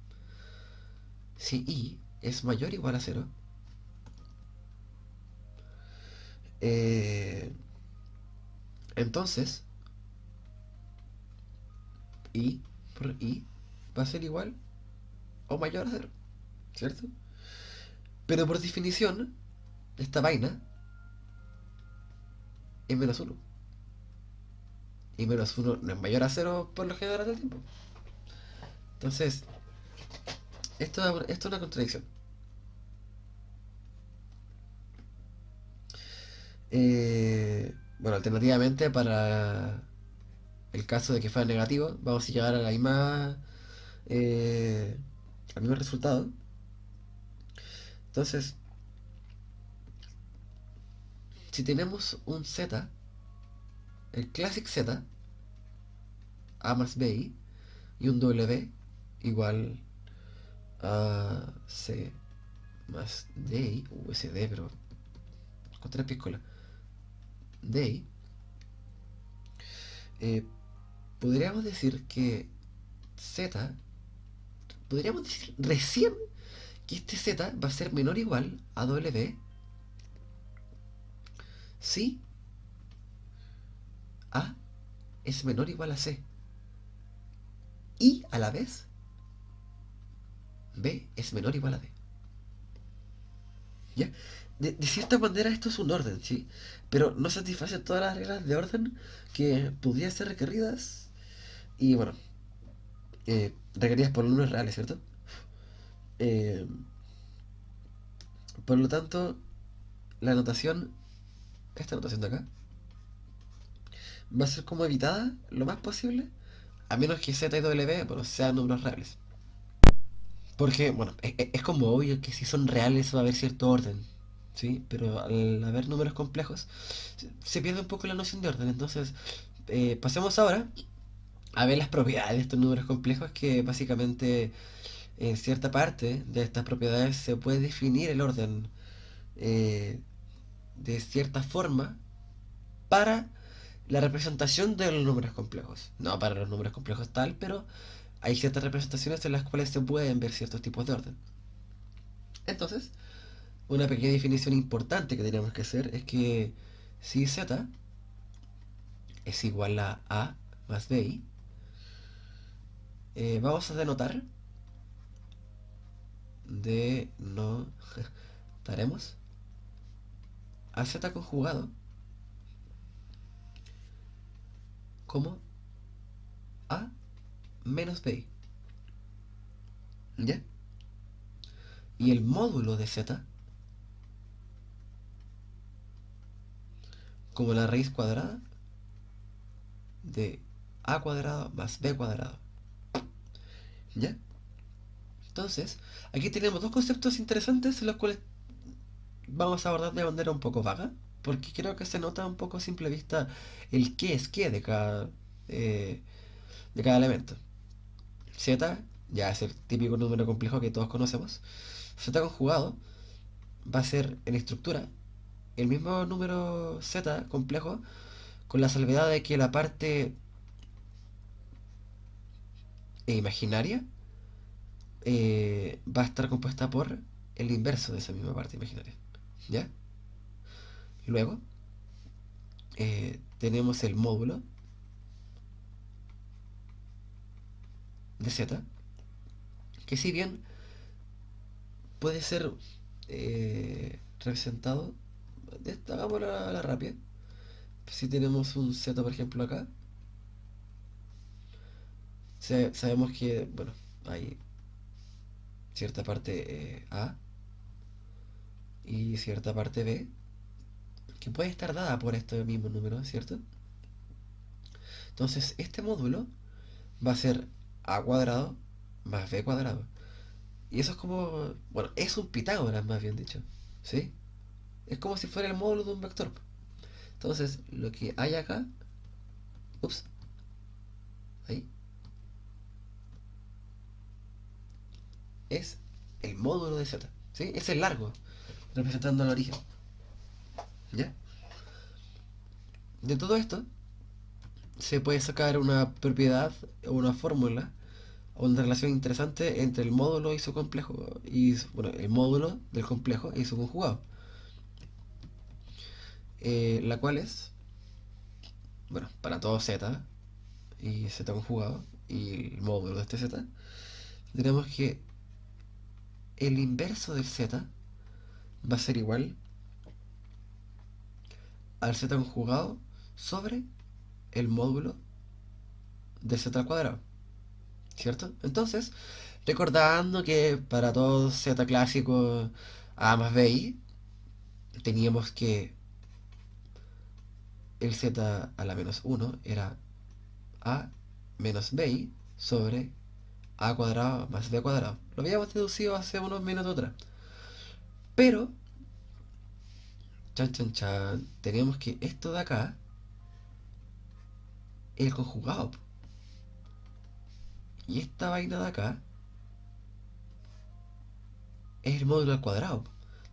Si i es mayor o igual a cero, eh, entonces i por i va a ser igual o mayor a cero, ¿cierto? Pero por definición, esta vaina es menos uno. Y menos uno no es mayor a cero por lo general del tiempo. Entonces, esto es una contradicción. Bueno, alternativamente, para el caso de que fuera negativo, vamos a llegar a la misma, al mismo resultado. Entonces, si tenemos un z, el classic z, a más bi, y un w igual a c más di, usd, pero con tres piscolas, di, eh, podríamos decir que Z, podríamos decir recién que este Z va a ser menor o igual a W si A es menor o igual a C y a la vez B es menor o igual a D. ¿Ya? De cierta manera esto es un orden, ¿sí? Pero no satisface todas las reglas de orden que podrían ser requeridas y bueno, requeridas por números reales, ¿cierto? Eh, por lo tanto, la notación, esta notación de acá, va a ser como evitada lo más posible, a menos que Z y W, bueno, sean números reales. Porque, bueno, es como obvio que si son reales va a haber cierto orden, ¿sí? Pero al haber números complejos, se pierde un poco la noción de orden. Entonces, pasemos ahora a ver las propiedades de estos números complejos, que básicamente en cierta parte de estas propiedades se puede definir el orden eh, de cierta forma para la representación de los números complejos. No para los números complejos tal, pero hay ciertas representaciones en las cuales se pueden ver ciertos tipos de orden. Entonces, una pequeña definición importante que tenemos que hacer es que si z es igual a más bi, vamos a denotar, denotaremos a z conjugado como a menos bi. ¿Ya? Y el módulo de z como la raíz cuadrada de a cuadrado más b cuadrado. ¿Ya? Entonces, aquí tenemos dos conceptos interesantes los cuales vamos a abordar de manera un poco vaga, porque creo que se nota un poco a simple vista el qué es qué eh, de cada elemento. Z, ya es el típico número complejo que todos conocemos. Z conjugado va a ser en estructura el mismo número Z complejo, con la salvedad de que la parte imaginaria va a estar compuesta por el inverso de esa misma parte imaginaria. ¿Ya? Luego tenemos el módulo de Z, que si bien puede ser representado, hagámoslo a la rápida. Si tenemos un Z, por ejemplo, acá, sabemos que, bueno, hay cierta parte A y cierta parte B que puede estar dada por este mismo número, ¿cierto? Entonces, este módulo va a ser A cuadrado más B cuadrado. Y eso es como, bueno, es un Pitágoras más bien dicho, ¿sí? Es como si fuera el módulo de un vector. Entonces, lo que hay acá, ups, ahí, es el módulo de Z, ¿sí? Es el largo, representando el origen, ¿ya? De todo esto, se puede sacar una propiedad o una fórmula o una relación interesante entre el módulo y su complejo, y bueno, el módulo del complejo y su conjugado, la cual es, bueno, para todo Z y Z conjugado y el módulo de este Z, tenemos que el inverso del Z va a ser igual al Z conjugado sobre el módulo de Z al cuadrado, ¿cierto? Entonces, recordando que para todo Z clásico A más BI, teníamos que el Z a la menos 1 era A menos BI sobre A cuadrado más B cuadrado. Lo habíamos deducido hace unos minutos atrás. Pero, chan chan chan, teníamos que esto de acá, el conjugado. Y esta vaina de acá es el módulo al cuadrado.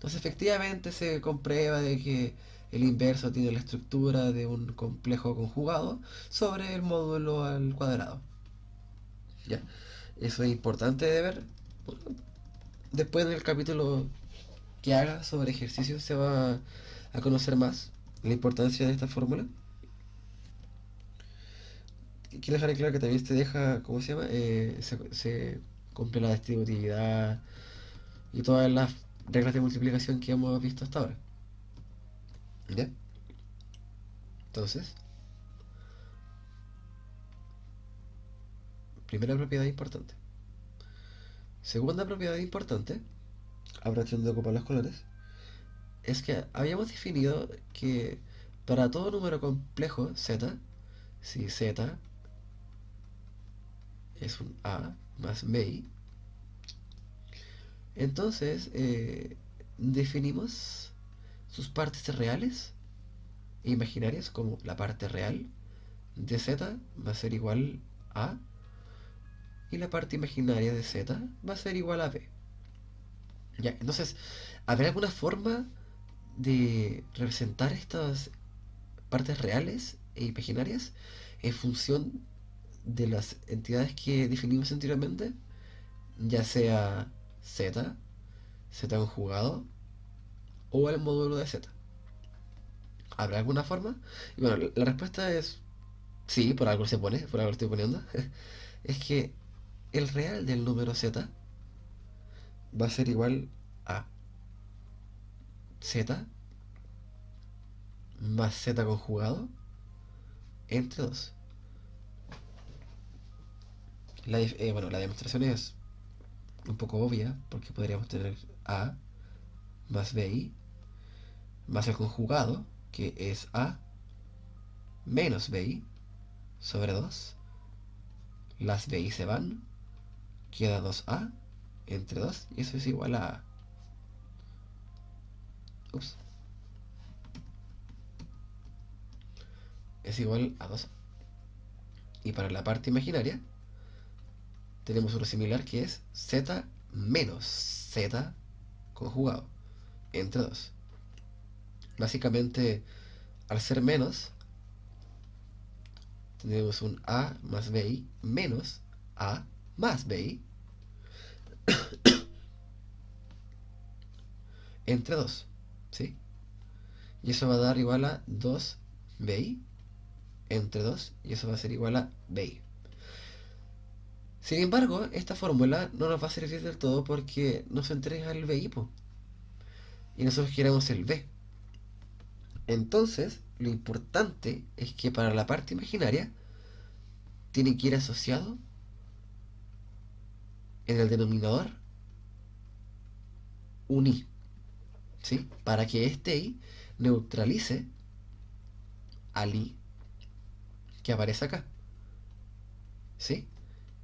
Entonces efectivamente se comprueba de que el inverso tiene la estructura de un complejo conjugado sobre el módulo al cuadrado. ¿Ya? Eso es importante de ver. Después en el capítulo que haga sobre ejercicios se va a conocer más la importancia de esta fórmula. Quiero dejar en claro que también se deja, ¿cómo se llama? Se cumple la distributividad y todas las reglas de multiplicación que hemos visto hasta ahora. ¿Ya? Entonces, primera propiedad importante. Segunda propiedad importante, aprovechando de ocupar los colores, es que habíamos definido que para todo número complejo z, si z es un a más bi, entonces definimos sus partes reales e imaginarias como la parte real de z va a ser igual a y la parte imaginaria de z va a ser igual a b. Ya, entonces, ¿habrá alguna forma de representar estas partes reales e imaginarias en función de las entidades que definimos anteriormente? Ya sea z, z conjugado o el módulo de z. ¿Habrá alguna forma? Y bueno, la respuesta es sí, por algo se pone, por algo lo estoy poniendo. Es que el real del número z va a ser igual a z más z conjugado entre 2. Bueno, la demostración es un poco obvia porque podríamos tener a más bi más el conjugado, que es a menos bi sobre 2. Las bi se van, queda 2a entre 2 y eso es igual a... Ups, es igual a 2. Y para la parte imaginaria tenemos uno similar que es z menos z conjugado entre 2. Básicamente, al ser menos, tenemos un a más bi menos a más bi entre 2, ¿sí? Y eso va a dar igual a 2bi entre 2 y eso va a ser igual a bi. Sin embargo, esta fórmula no nos va a servir del todo porque nos entrega el bi y nosotros queremos el b. Entonces, lo importante es que para la parte imaginaria tiene que ir asociado en el denominador un i, ¿sí? Para que este i neutralice al i que aparece acá, ¿sí?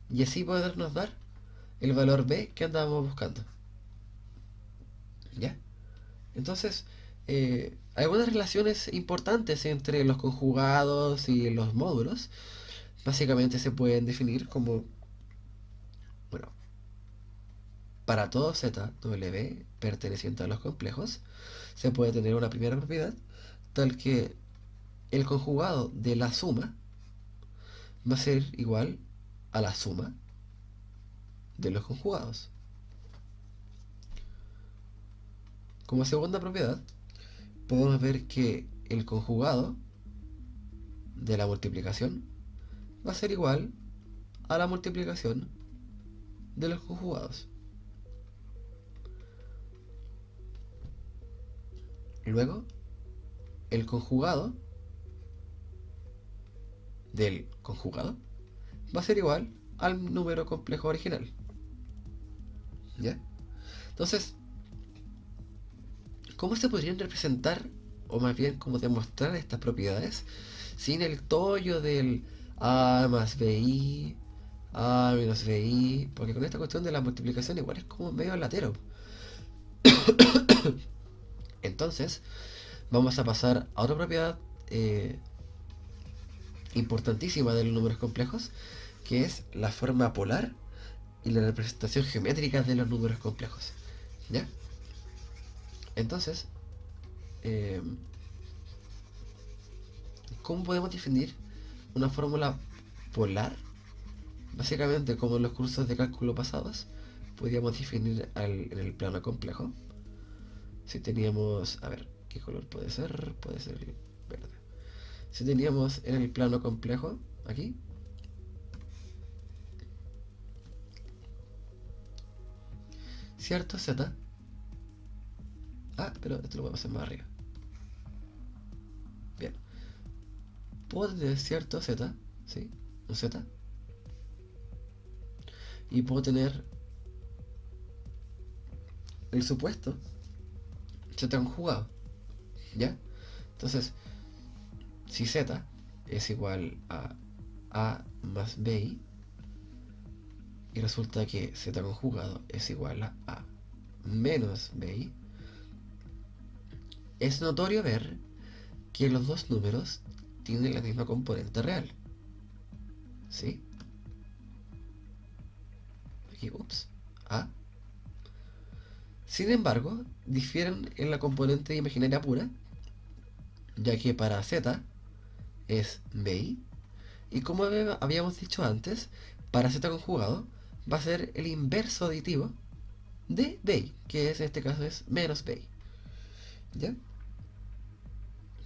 Y así podernos dar el valor b que andábamos buscando, ¿ya? Entonces, hay algunas relaciones importantes entre los conjugados y los módulos. Básicamente se pueden definir como, bueno, para todo z w perteneciente a los complejos, se puede tener una primera propiedad tal que el conjugado de la suma va a ser igual a la suma de los conjugados. Como segunda propiedad, podemos ver que el conjugado de la multiplicación va a ser igual a la multiplicación de los conjugados. Luego, el conjugado del conjugado va a ser igual al número complejo original. ¿Ya? Entonces, ¿cómo se podrían representar, o más bien cómo demostrar estas propiedades sin el tollo del a más bi, a menos bi? Porque con esta cuestión de la multiplicación igual es como medio latero. Entonces, vamos a pasar a otra propiedad importantísima de los números complejos, que es la forma polar y la representación geométrica de los números complejos. ¿Ya? Entonces, eh, ¿cómo podemos definir una fórmula polar? Básicamente, como en los cursos de cálculo pasados, podíamos definir en el plano complejo. Si teníamos, a ver, ¿qué color puede ser? Puede ser verde. Si teníamos en el plano complejo, aquí, cierto z. Ah, pero esto lo podemos hacer más arriba. Bien. Puedo tener cierto z, ¿sí? Un z. Y puedo tener el supuesto z conjugado, ¿ya? Entonces, si z es igual a más bi, y resulta que z conjugado es igual a menos bi, es notorio ver que los dos números tienen la misma componente real. ¿Sí? Aquí, ups. A. Sin embargo, difieren en la componente imaginaria pura, ya que para z es bi, y como habíamos dicho antes, para z conjugado va a ser el inverso aditivo de bi, que en este caso es menos bi. ¿Ya?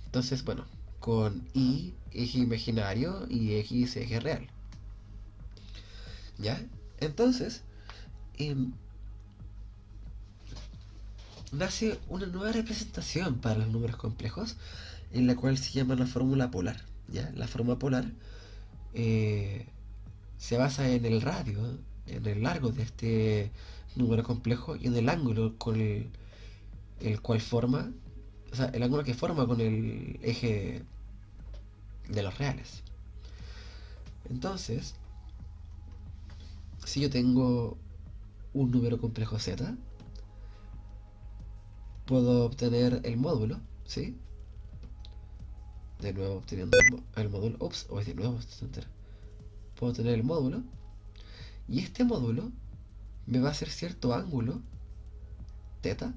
Entonces, bueno, con y eje imaginario y x eje real. ¿Ya? Entonces, em, nace una nueva representación para los números complejos, en la cual se llama la fórmula polar. ¿Ya? La fórmula polar eh, se basa en el radio, en el largo de este número complejo y en el ángulo con el cual forma, o sea, el ángulo que forma con el eje de los reales. Entonces, si yo tengo un número complejo z, puedo obtener el módulo, ¿sí? De nuevo obteniendo el módulo, ups, o es de nuevo, puedo tener el módulo, y este módulo me va a hacer cierto ángulo, θ,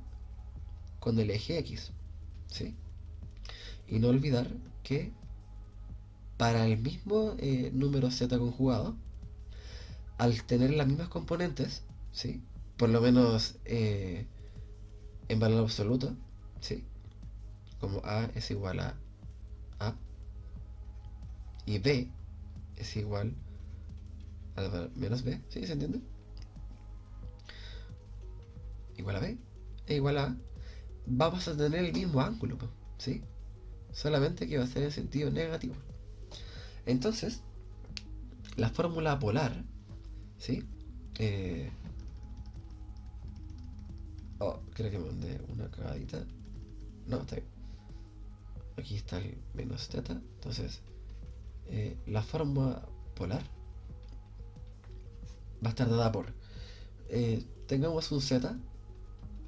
con el eje x, ¿sí? Y no olvidar que para el mismo número z conjugado, al tener las mismas componentes, ¿sí? Por lo menos en valor absoluto, ¿sí? Como a es igual a y b es igual a menos b, ¿sí? ¿Se entiende? Igual a b e igual a, vamos a tener el mismo ángulo, ¿sí? Solamente que va a ser en sentido negativo. Entonces, la fórmula polar, ¿sí? Eh, oh, creo que me mandé una cagadita. No, está bien. Aquí está el menos θ. Entonces, la fórmula polar va a estar dada por tengamos un z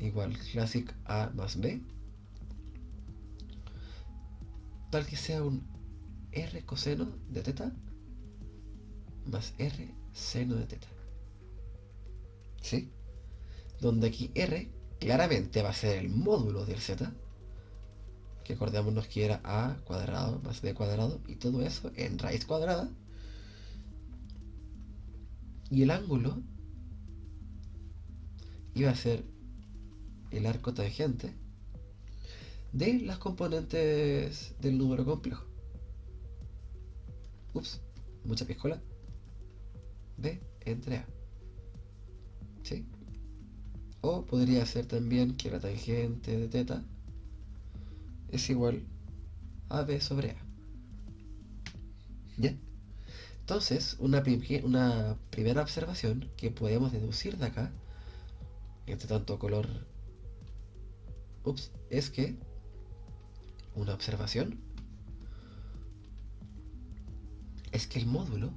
igual classic a más b, tal que sea un r coseno de θ más r seno de θ, ¿sí? Donde aquí r claramente va a ser el módulo del z, que acordémonos que era a cuadrado más b cuadrado, y todo eso en raíz cuadrada, y el ángulo iba a ser el arco tangente de las componentes del número complejo. Ups, mucha piscola. B entre A, ¿sí? O podría ser también que la tangente de θ es igual a B sobre A. ¿Ya? Entonces, una primera observación que podemos deducir de acá, entre tanto color, ups, es que una observación es que el módulo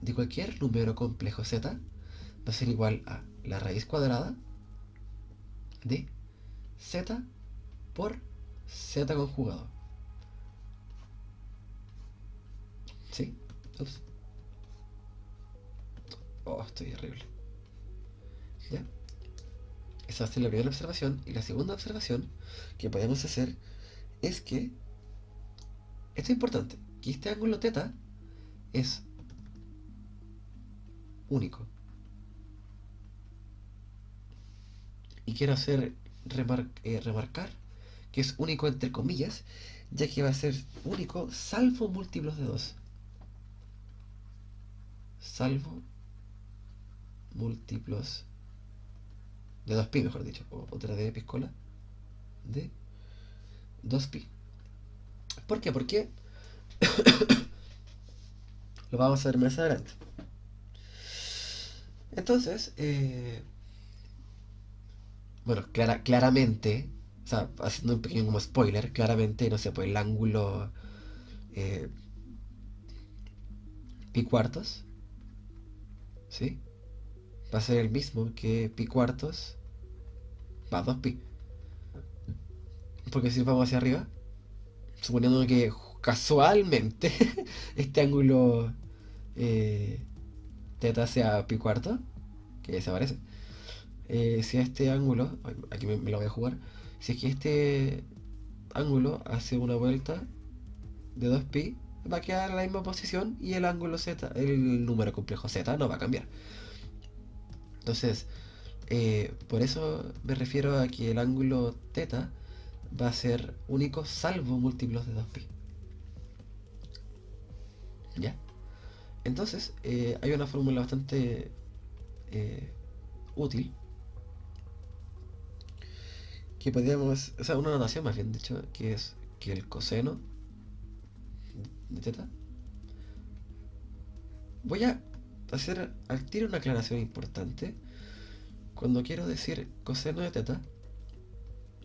de cualquier número complejo z va a ser igual a la raíz cuadrada de z por z conjugado. ¿Sí? Ups. Oh, estoy horrible. ¿Ya? Esa va a ser la primera observación. Y la segunda observación que podemos hacer es que, esto es importante, que este ángulo θ es único. Y quiero remarcar que es único entre comillas, ya que va a ser único salvo múltiplos de 2. Salvo múltiplos de 2pi, mejor dicho, o otra de piscola, de 2pi. ¿Por qué? Porque lo vamos a ver más adelante. Entonces, bueno, claramente, o sea, haciendo un pequeño como spoiler, claramente, no sé, pues el ángulo eh, pi cuartos, ¿sí? Va a ser el mismo que pi cuartos más 2pi. Porque si vamos hacia arriba, suponiendo que casualmente este ángulo eh, θ sea pi cuarto, que desaparece. Si este ángulo, aquí me lo voy a jugar, si es que este ángulo hace una vuelta de 2pi, va a quedar en la misma posición y el ángulo z, el número complejo z, no va a cambiar. Entonces, por eso me refiero a que el ángulo θ va a ser único salvo múltiplos de 2pi. ¿Ya? Entonces, hay una fórmula bastante útil que podríamos, o sea, una notación más bien dicho, que es que el coseno de θ. Voy a hacer al tiro una aclaración importante. Cuando quiero decir coseno de θ,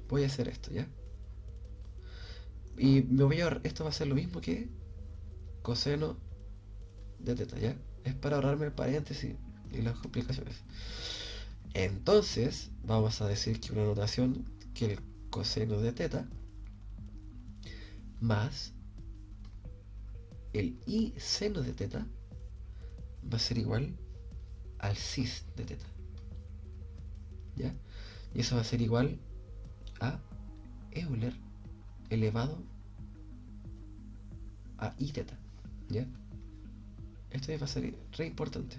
voy a hacer esto, ¿ya? Y esto va a ser lo mismo que coseno de θ, ¿ya? Es para ahorrarme el paréntesis y las complicaciones. Entonces, vamos a decir que una notación que el coseno de θ más el i seno de θ va a ser igual al cis de θ, ¿ya? Y eso va a ser igual a Euler elevado a i θ, ¿ya? Esto va a ser re importante.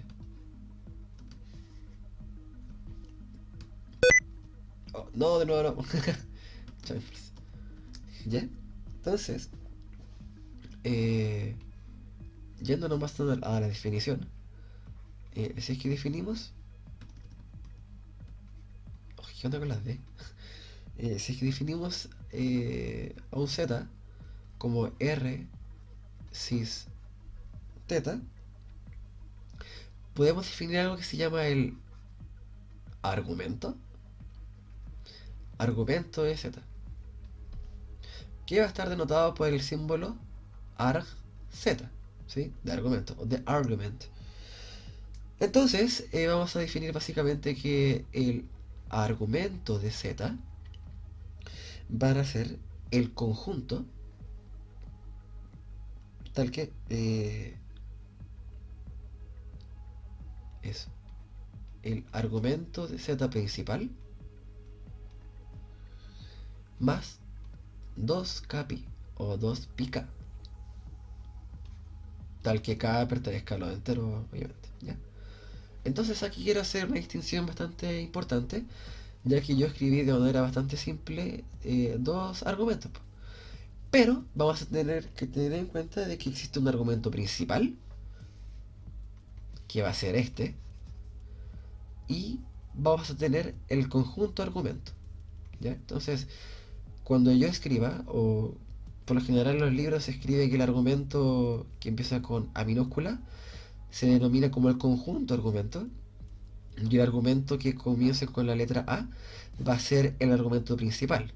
Oh, no, de nuevo no. ¿Ya? Entonces, eh, yéndonos más a la definición, si es que definimos... Oh, ¿qué onda con las D? Si es que definimos a un Z como R cis θ, podemos definir algo que se llama el argumento. Argumento de Z, que va a estar denotado por el símbolo arg Z, ¿sí? De argumento, o de argument. Entonces, vamos a definir básicamente que el argumento de Z van a ser el conjunto tal que es el argumento de Z principal más 2kpi o 2pk, tal que k pertenezca a los enteros, obviamente, ¿ya? Entonces aquí quiero hacer una distinción bastante importante, ya que yo escribí de manera bastante simple dos argumentos. Pero vamos a tener que tener en cuenta de que existe un argumento principal, que va a ser este, y vamos a tener el conjunto argumento, ¿ya? Entonces, cuando yo escriba, o por lo general en los libros se escribe que el argumento que empieza con A minúscula se denomina como el conjunto argumento, y el argumento que comience con la letra A va a ser el argumento principal.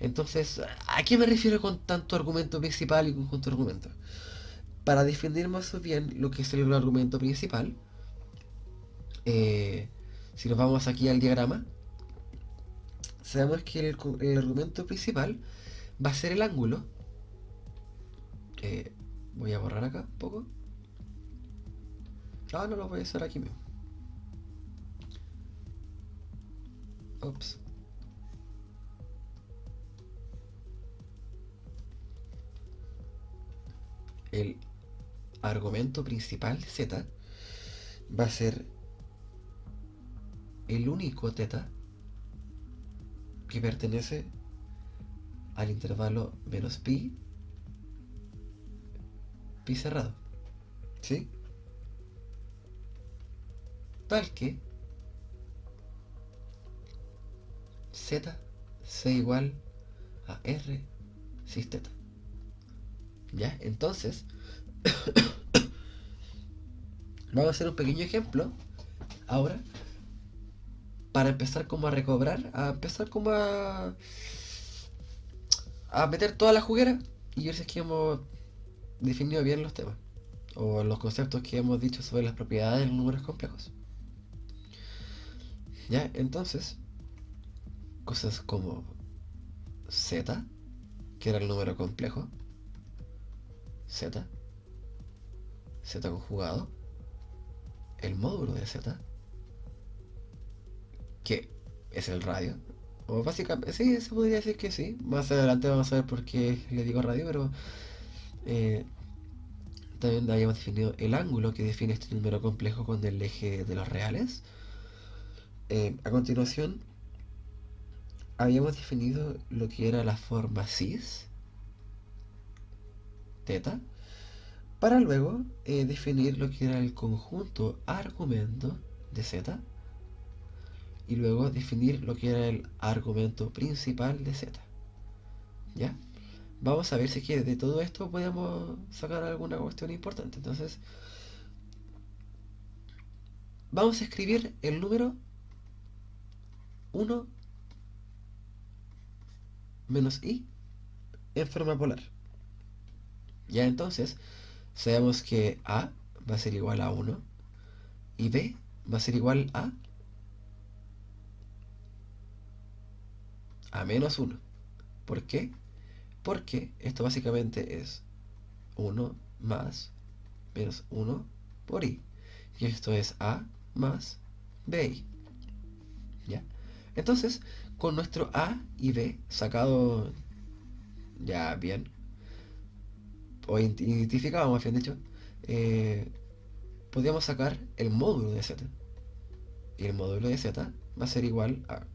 Entonces, ¿a qué me refiero con tanto argumento principal y conjunto argumento? Para definir más bien lo que es el argumento principal, eh, si nos vamos aquí al diagrama, sabemos que el argumento principal va a ser el ángulo. eh, Voy a borrar acá un poco. Ah, no lo voy a hacer aquí mismo. Ups. El argumento principal z va a ser el único teta que pertenece al intervalo menos pi cerrado, ¿sí? Tal que z sea igual a r cis teta. ¿Ya? Entonces, vamos a hacer un pequeño ejemplo ahora para empezar como a recobrar, a empezar como a meter toda la juguera y ver si es que hemos definido bien los temas o los conceptos que hemos dicho sobre las propiedades de los números complejos. ¿Ya? Entonces, cosas como z, que era el número complejo, z, z conjugado, el módulo de z, que es el radio. O básicamente, sí, se podría decir que sí. Más adelante vamos a ver por qué le digo radio, pero eh, también habíamos definido el ángulo que define este número complejo con el eje de los reales. A continuación, habíamos definido lo que era la forma cis, teta, para luego definir lo que era el conjunto argumento de z y luego definir lo que era el argumento principal de z. ¿Ya? Vamos a ver si es que de todo esto podemos sacar alguna cuestión importante. Entonces, vamos a escribir el número 1 menos i en forma polar. Ya entonces, sabemos que a va a ser igual a 1 y b va a ser igual a menos 1. ¿Por qué? Porque esto básicamente es 1 más menos 1 por i. Y esto es a más bi. ¿Ya? Entonces, con nuestro a y b sacado ya bien, o identificado más bien dicho, eh, podríamos sacar el módulo de z. Y el módulo de z va a ser igual a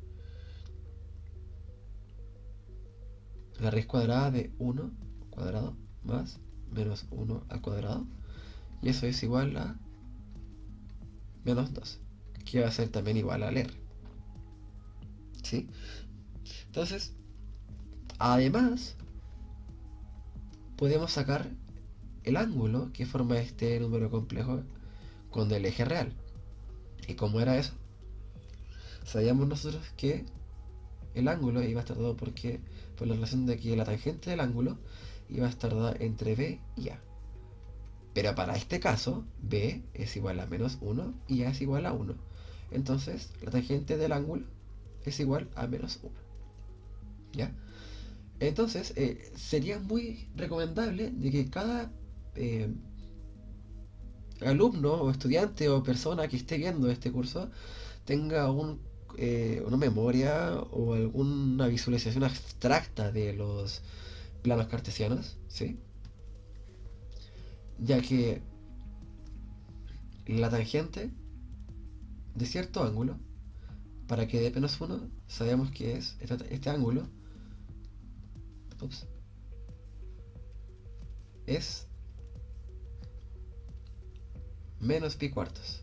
la raíz cuadrada de 1 cuadrado más menos 1 al cuadrado. Y eso es igual a menos 2, que va a ser también igual al r. ¿Sí? Entonces, además, podemos sacar el ángulo que forma este número complejo con el eje real. ¿Y cómo era eso? Sabíamos nosotros que el ángulo iba a estar dado por la relación de que la tangente del ángulo iba a estar dada entre b y a. Pero para este caso, b es igual a menos 1 y a es igual a 1. Entonces, la tangente del ángulo es igual a menos 1. ¿Ya? Entonces, sería muy recomendable de que cada eh, alumno o estudiante o persona que esté viendo este curso tenga una memoria o alguna visualización abstracta de los planos cartesianos, ¿sí? Ya que la tangente de cierto ángulo, para que dé menos 1, sabemos que es este ángulo, ups, es menos pi cuartos,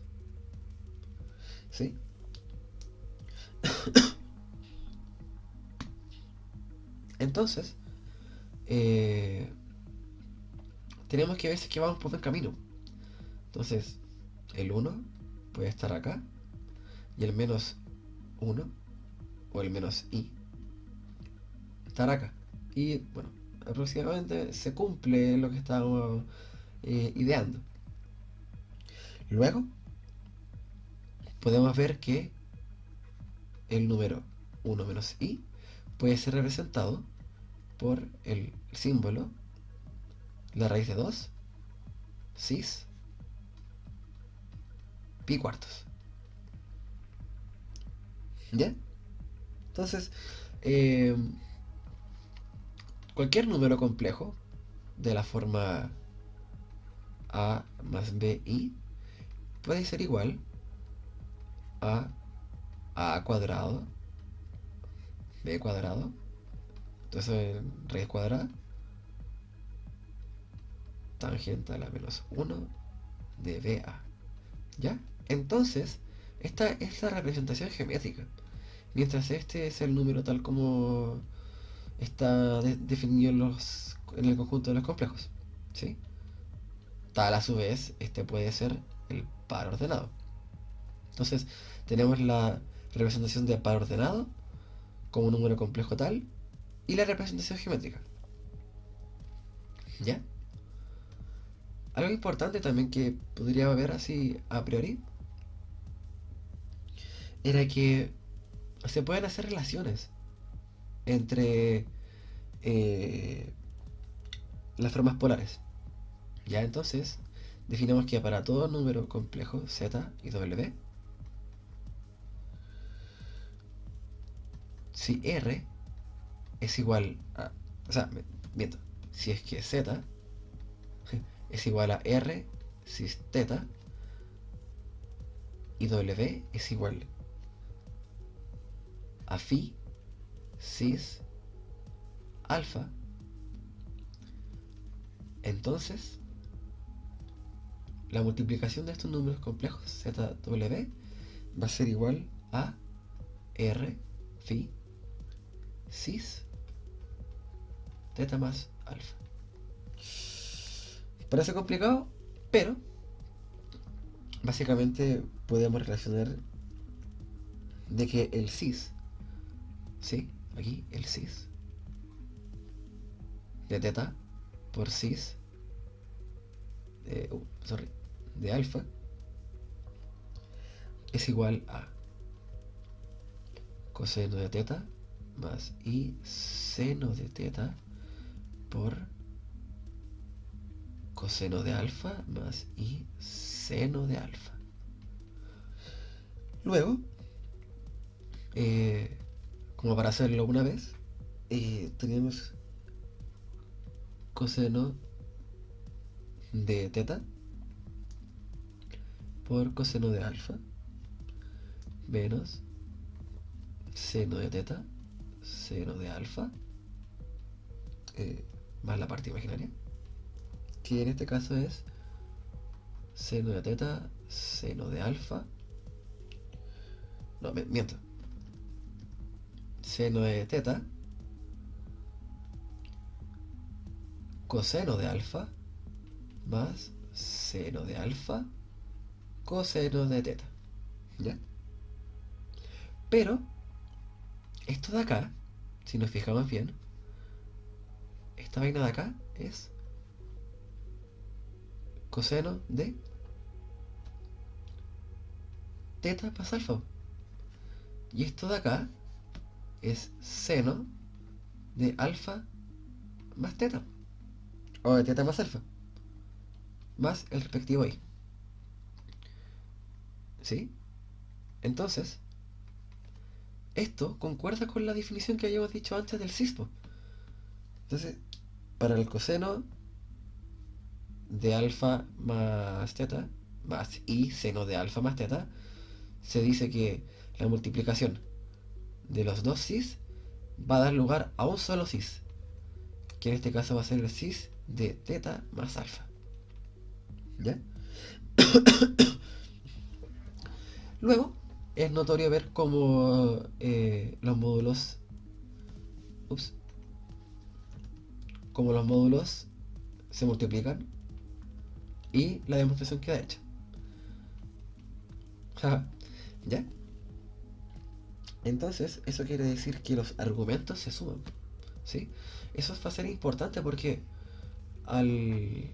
¿sí? Entonces, eh, tenemos que ver si es que vamos por buen camino. Entonces, el 1 puede estar acá y el menos 1 o el menos i estar acá. Y bueno, aproximadamente se cumple lo que estábamos ideando. Luego, podemos ver que el número 1 menos i puede ser representado por el símbolo, la raíz de 2, cis, pi cuartos. ¿Ya? Entonces, eh, cualquier número complejo de la forma a más bi puede ser igual a cuadrado, b cuadrado, entonces raíz cuadrada, tangente a la menos uno de ba. ¿Ya? Entonces, esta es la representación geométrica, mientras este es el número tal como está definido en el conjunto de los complejos. ¿Sí? Tal a su vez, este puede ser el par ordenado. Entonces, tenemos la representación de par ordenado como un número complejo tal y la representación geométrica. ¿Ya? Algo importante también que podría ver así a priori era que se pueden hacer relaciones entre eh, las formas polares. Ya entonces, definimos que para todo número complejo z y w, si r es igual a... O sea, miento. Si es que z es igual a r cis teta y w es igual a phi cis alfa, entonces la multiplicación de estos números complejos zw va a ser igual a r phi cis teta más alfa. Parece complicado, pero básicamente podemos relacionar de que el cis, ¿sí? Aquí el cis de teta por cis sorry, de alfa es igual a coseno de teta más i seno de teta por coseno de alfa más i seno de alfa. Luego, eh, como para hacerlo una vez, tenemos coseno de teta por coseno de alfa menos seno de teta, seno de alfa, más la parte imaginaria, que en este caso es seno de teta, seno de alfa. No, miento. Seno de teta, coseno de alfa, más seno de alfa, coseno de teta. ¿Ya? Pero, esto de acá, si nos fijamos bien, esta vaina de acá es coseno de teta más alfa. Y esto de acá es seno de alfa más teta. O de teta más alfa. Más el respectivo i. ¿Sí? Entonces, esto concuerda con la definición que habíamos dicho antes del cispo. Entonces, para el coseno de alfa más teta, más i seno de alfa más teta, se dice que la multiplicación de los dos cis va a dar lugar a un solo cis, que en este caso va a ser el cis de teta más alfa. ¿Ya? Luego, es notorio ver cómo los módulos... Ups. Cómo los módulos se multiplican y la demostración queda hecha. ¿Ya? Entonces, eso quiere decir que los argumentos se suman. ¿Sí? Eso va a ser importante porque al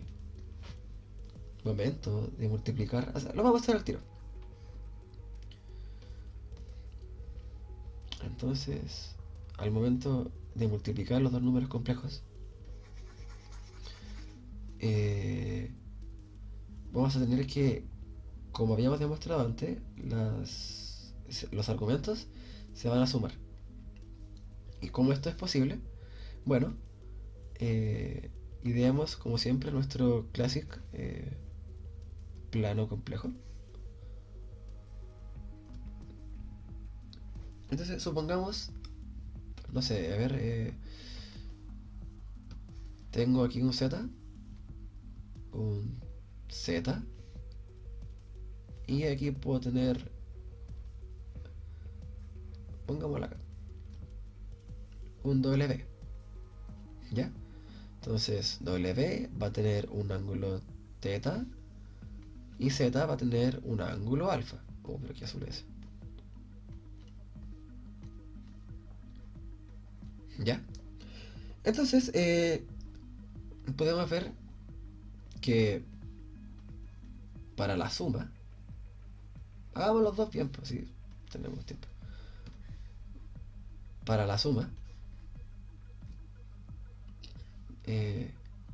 momento de multiplicar, o sea, lo vamos a hacer al tiro. Entonces, al momento de multiplicar los dos números complejos, vamos a tener que, como habíamos demostrado antes, los argumentos se van a sumar. ¿Y cómo esto es posible? Bueno, ideamos como siempre nuestro clásico plano complejo. Entonces supongamos, no sé, a ver, tengo aquí un un Z, y aquí puedo tener, pongámoslo acá, un W, ¿ya? Entonces W va a tener un ángulo teta y Z va a tener un ángulo alfa. Oh, pero qué azul es. ¿Ya? Entonces, podemos ver que para la suma, hagamos los dos bien, pues sí, tenemos tiempo. Para la suma, eh,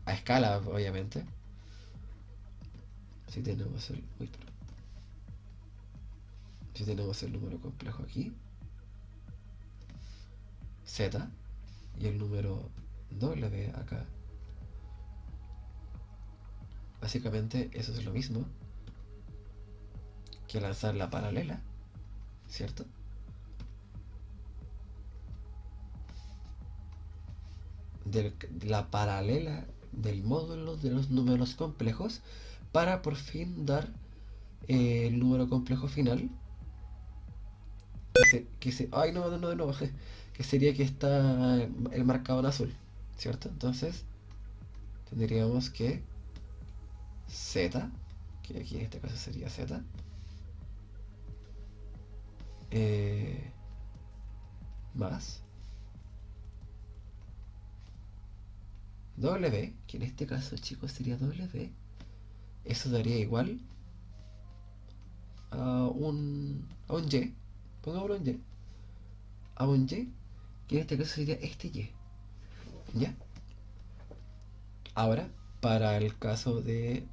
a escala, obviamente, si tenemos el. Uy, perdón. Si tenemos el número complejo aquí, Z, y el número W acá, básicamente eso es lo mismo que lanzar la paralela, ¿cierto? De la paralela del módulo de los números complejos para por fin dar el número complejo final ay no, no, no, no, que sería que está el marcado en azul, ¿cierto? Entonces tendríamos que Z, que aquí en este caso sería Z, eh, más W, que en este caso, chicos, sería W. Eso daría igual a un Y, pongámoslo en Y, a un Y, que en este caso sería este Y, ¿ya? Ahora, para el caso de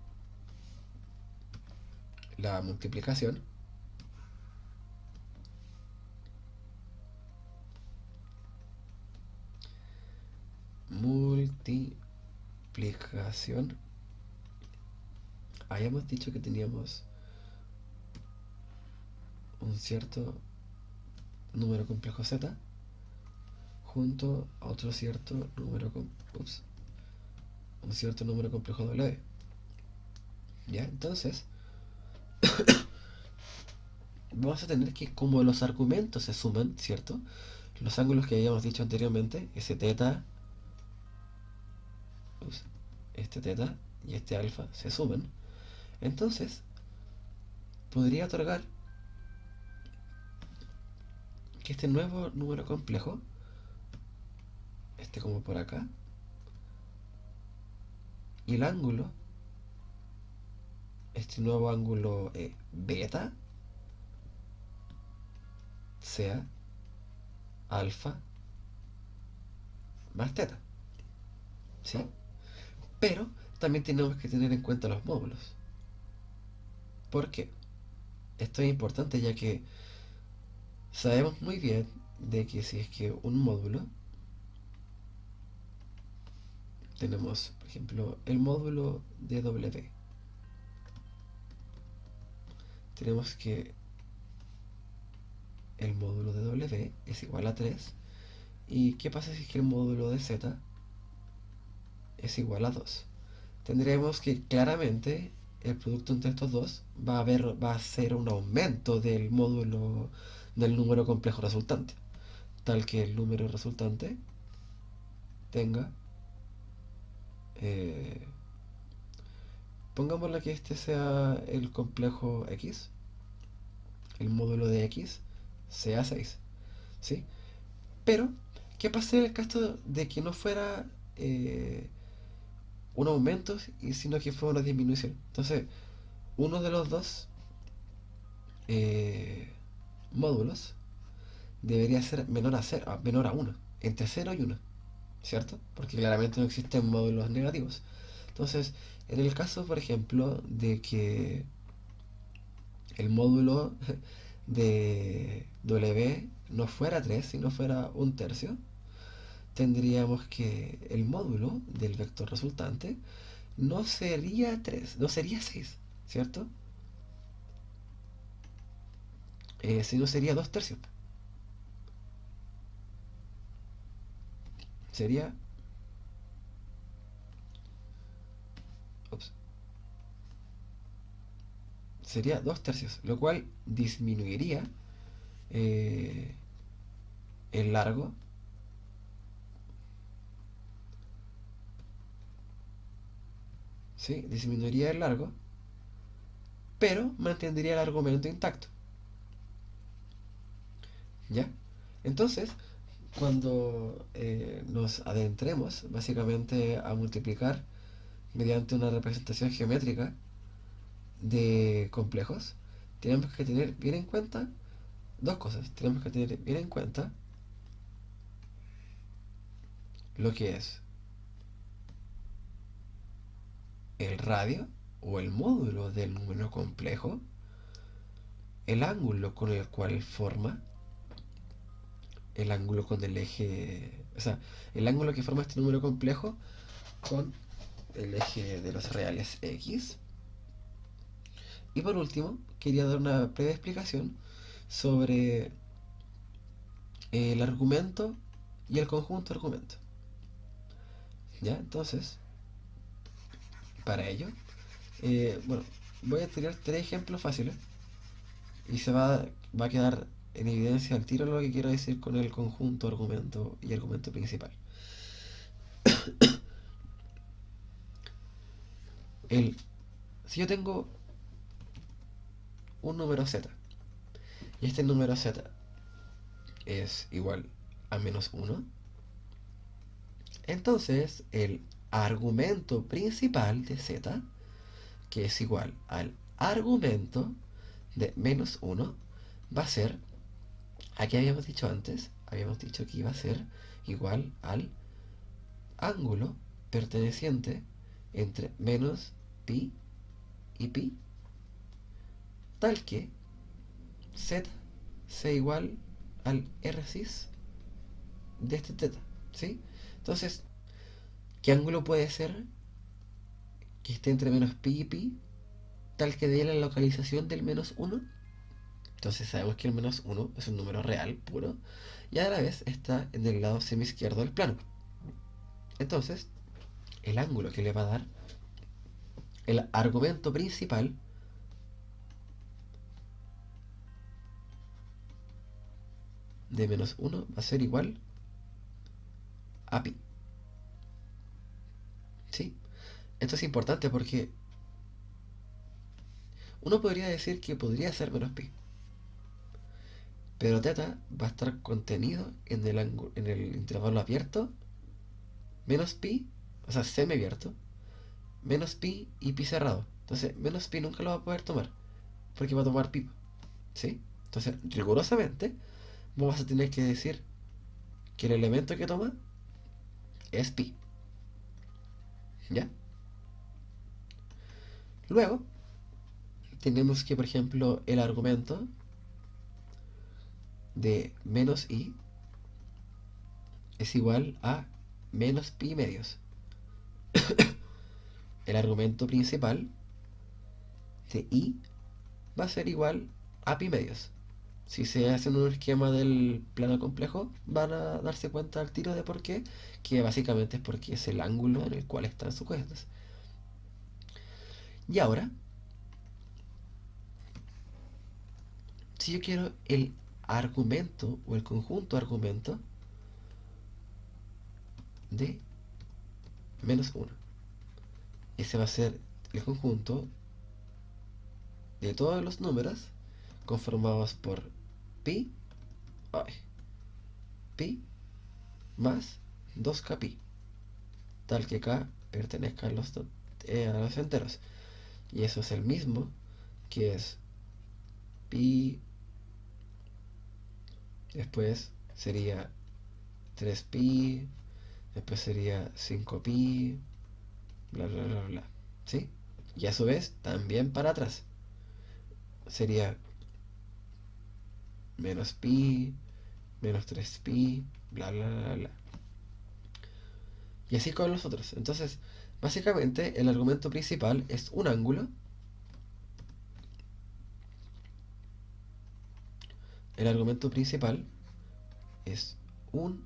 la multiplicación, multiplicación, habíamos dicho que teníamos un cierto número complejo Z junto a otro cierto número un cierto número complejo W. ¿Ya? Entonces, vamos a tener que, como los argumentos se suman, ¿cierto? Los ángulos que habíamos dicho anteriormente, ese teta, este teta y este alfa se suman. Entonces, podría otorgar que este nuevo número complejo, este como por acá, y el ángulo, este nuevo ángulo beta, sea alfa más teta, ¿sí? Pero también tenemos que tener en cuenta los módulos. ¿Por qué? Esto es importante ya que sabemos muy bien de que si es que un módulo, tenemos por ejemplo el módulo de W, tenemos que el módulo de W es igual a 3. ¿Y qué pasa si es que el módulo de Z es igual a 2? Tendremos que claramente el producto entre estos dos va a ser un aumento del módulo del número complejo resultante, tal que el número resultante tenga, eh, pongámosle que este sea el complejo X, el módulo de X sea 6, ¿sí? Pero, ¿qué pasa en el caso de que no fuera un aumento, sino que fuera una disminución? Entonces, uno de los dos eh, módulos debería ser menor a 0, menor a 1, entre 0 y 1, ¿cierto? Porque claramente no existen módulos negativos. Entonces, en el caso, por ejemplo, de que el módulo de W no fuera 3, sino fuera un tercio, tendríamos que el módulo del vector resultante no sería 3 no sería 6, ¿cierto? Sino sería 2 tercios. Sería, ups, sería 2 tercios, lo cual disminuiría eh, el largo, ¿sí? Disminuiría el largo, pero mantendría el argumento intacto, ¿ya? Entonces, cuando nos adentremos básicamente a multiplicar mediante una representación geométrica de complejos, tenemos que tener bien en cuenta dos cosas. Tenemos que tener bien en cuenta lo que es el radio o el módulo del número complejo, el ángulo con el cual forma, el ángulo con el eje, o sea, el ángulo que forma este número complejo con el eje de los reales X. Y por último, quería dar una breve explicación sobre el argumento y el conjunto argumento. ¿Ya? Entonces, para ello, bueno, voy a tirar tres ejemplos fáciles y va a quedar en evidencia al tiro lo que quiero decir con el conjunto argumento y argumento principal. El, si yo tengo un número z y este número z es igual a menos 1, entonces el argumento principal de z, que es igual al argumento de menos 1, va a ser, aquí habíamos dicho antes, habíamos dicho que iba a ser igual al ángulo perteneciente entre menos pi y pi, tal que z sea igual al rcis de este teta, ¿sí? Entonces, ¿qué ángulo puede ser que esté entre menos pi y pi, tal que dé la localización del menos 1? Entonces sabemos que el menos 1 es un número real, puro, y a la vez está en el lado semiizquierdo del plano. Entonces, el ángulo que le va a dar el argumento principal de menos 1 va a ser igual a pi, ¿sí? Esto es importante porque uno podría decir que podría ser menos pi, pero teta va a estar contenido en el intervalo abierto, menos pi, o sea, semiabierto, menos pi y pi cerrado. Entonces, menos pi nunca lo va a poder tomar, porque va a tomar pi, ¿sí? Entonces, rigurosamente, vamos a tener que decir que el elemento que toma es pi, ¿ya? Luego, tenemos que, por ejemplo, el argumento de menos i es igual a menos pi medios. El argumento principal de i va a ser igual a pi medios. Si se hacen un esquema del plano complejo, van a darse cuenta al tiro de por qué, que básicamente es porque es el ángulo en el cual están sujetos. Y ahora, si yo quiero el argumento o el conjunto argumento de menos 1, ese va a ser el conjunto de todos los números conformados por pi, ay, pi más 2k pi, tal que k pertenezca a los enteros. Y eso es el mismo que es pi, después sería 3pi, después sería 5pi, bla bla bla bla, ¿sí? Y a su vez también para atrás sería menos pi, menos 3pi, bla bla bla bla. Y así con los otros. Entonces, básicamente, el argumento principal es un ángulo. El argumento principal es un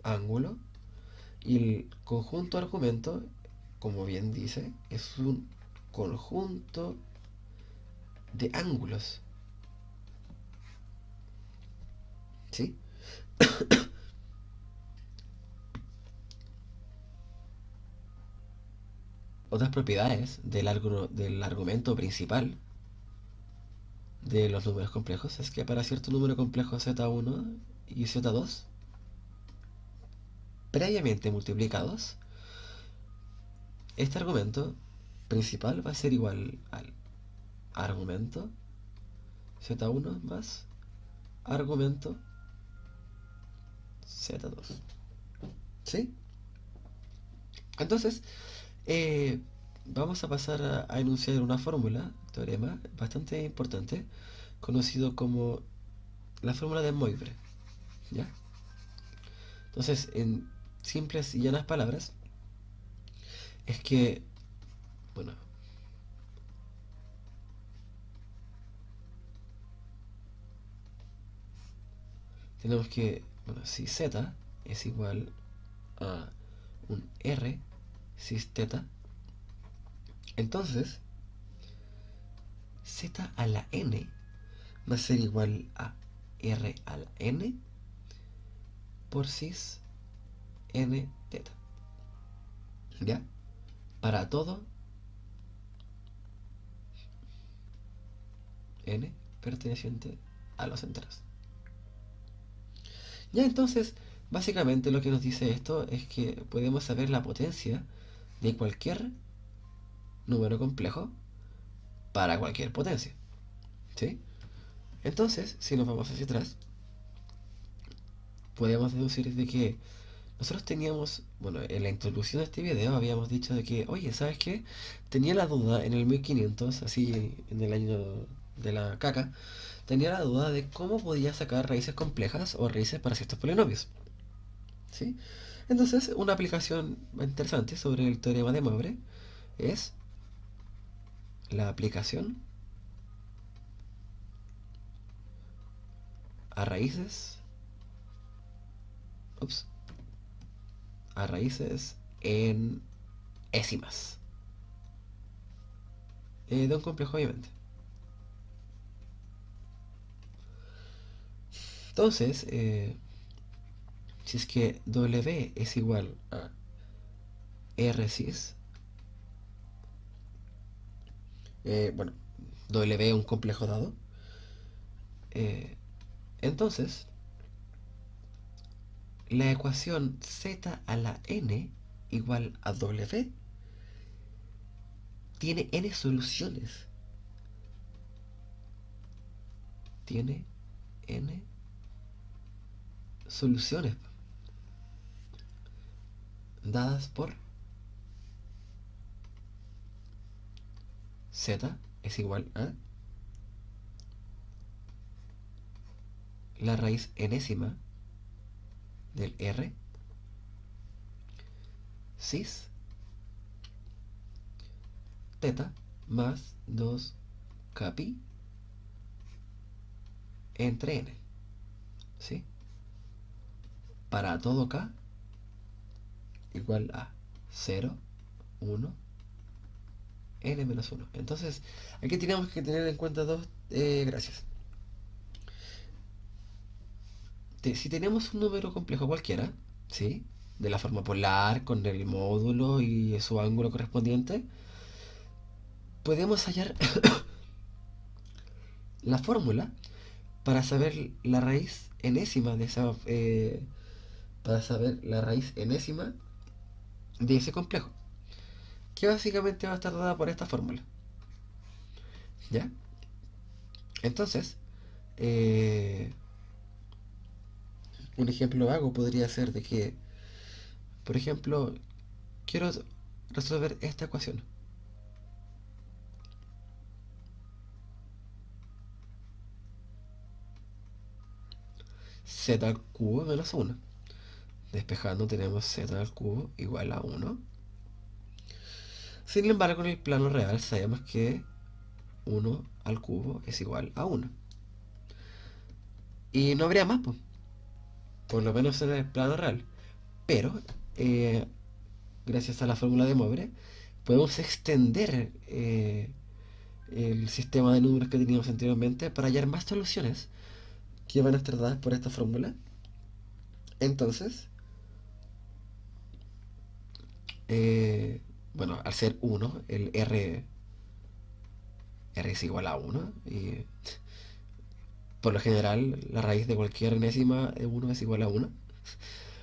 ángulo. Y el conjunto argumento, como bien dice, es un conjunto de ángulos. ¿Sí? Otras propiedades del argumento principal de los números complejos es que para cierto número complejo z1 y z2 previamente multiplicados, este argumento principal va a ser igual al argumento z1 más argumento z2. ¿Sí? Entonces, eh, vamos a pasar a enunciar una fórmula, teorema, bastante importante, conocido como la fórmula de Moivre. ¿Ya? Entonces, en simples y llanas palabras, es que, bueno, tenemos que, bueno, si z es igual a un r cis teta, entonces z a la n va a ser igual a r a la n por cis n teta. ¿Ya? Para todo n perteneciente a los enteros. Ya entonces, básicamente lo que nos dice esto es que podemos saber la potencia de cualquier número complejo para cualquier potencia. ¿Sí? Entonces, si nos vamos hacia atrás, podemos deducir de que nosotros teníamos, bueno, en la introducción de este video habíamos dicho de que, oye, ¿sabes qué? Tenía la duda en el 1500, así en el año de la caca, tenía la duda de cómo podía sacar raíces complejas o raíces para ciertos polinomios. ¿Sí? Entonces, una aplicación interesante sobre el teorema de Moivre es la aplicación a raíces, ups, a raíces en ésimas de un complejo, obviamente. Entonces, si es que W es igual a R cis, bueno, W es un complejo dado, eh, entonces la ecuación z a la n igual a W tiene n soluciones. Tiene n soluciones dadas por z es igual a la raíz enésima del r cis teta más 2 capi entre n. ¿Sí? Para todo k igual a 0, 1, n menos 1. Entonces, aquí tenemos que tener en cuenta dos gracias. Si tenemos un número complejo cualquiera, ¿sí? De la forma polar, con el módulo y su ángulo correspondiente, podemos hallar la fórmula para saber la raíz enésima de esa para saber la raíz enésima de ese complejo, que básicamente va a estar dada por esta fórmula. ¿Ya? Entonces, eh, un ejemplo vago podría ser de que, por ejemplo, quiero resolver esta ecuación. Z al cubo menos 1. despejando tenemos z al cubo igual a 1. Sin embargo, en el plano real sabemos que 1 al cubo es igual a 1. Y no habría más, pues, por lo menos en el plano real. Pero, eh, gracias a la fórmula de Moivre, podemos extender el sistema de números que teníamos anteriormente para hallar más soluciones que van a estar dadas por esta fórmula. Entonces, bueno, al ser 1, el R es igual a 1. Y por lo general, la raíz de cualquier enésima de 1 es igual a 1.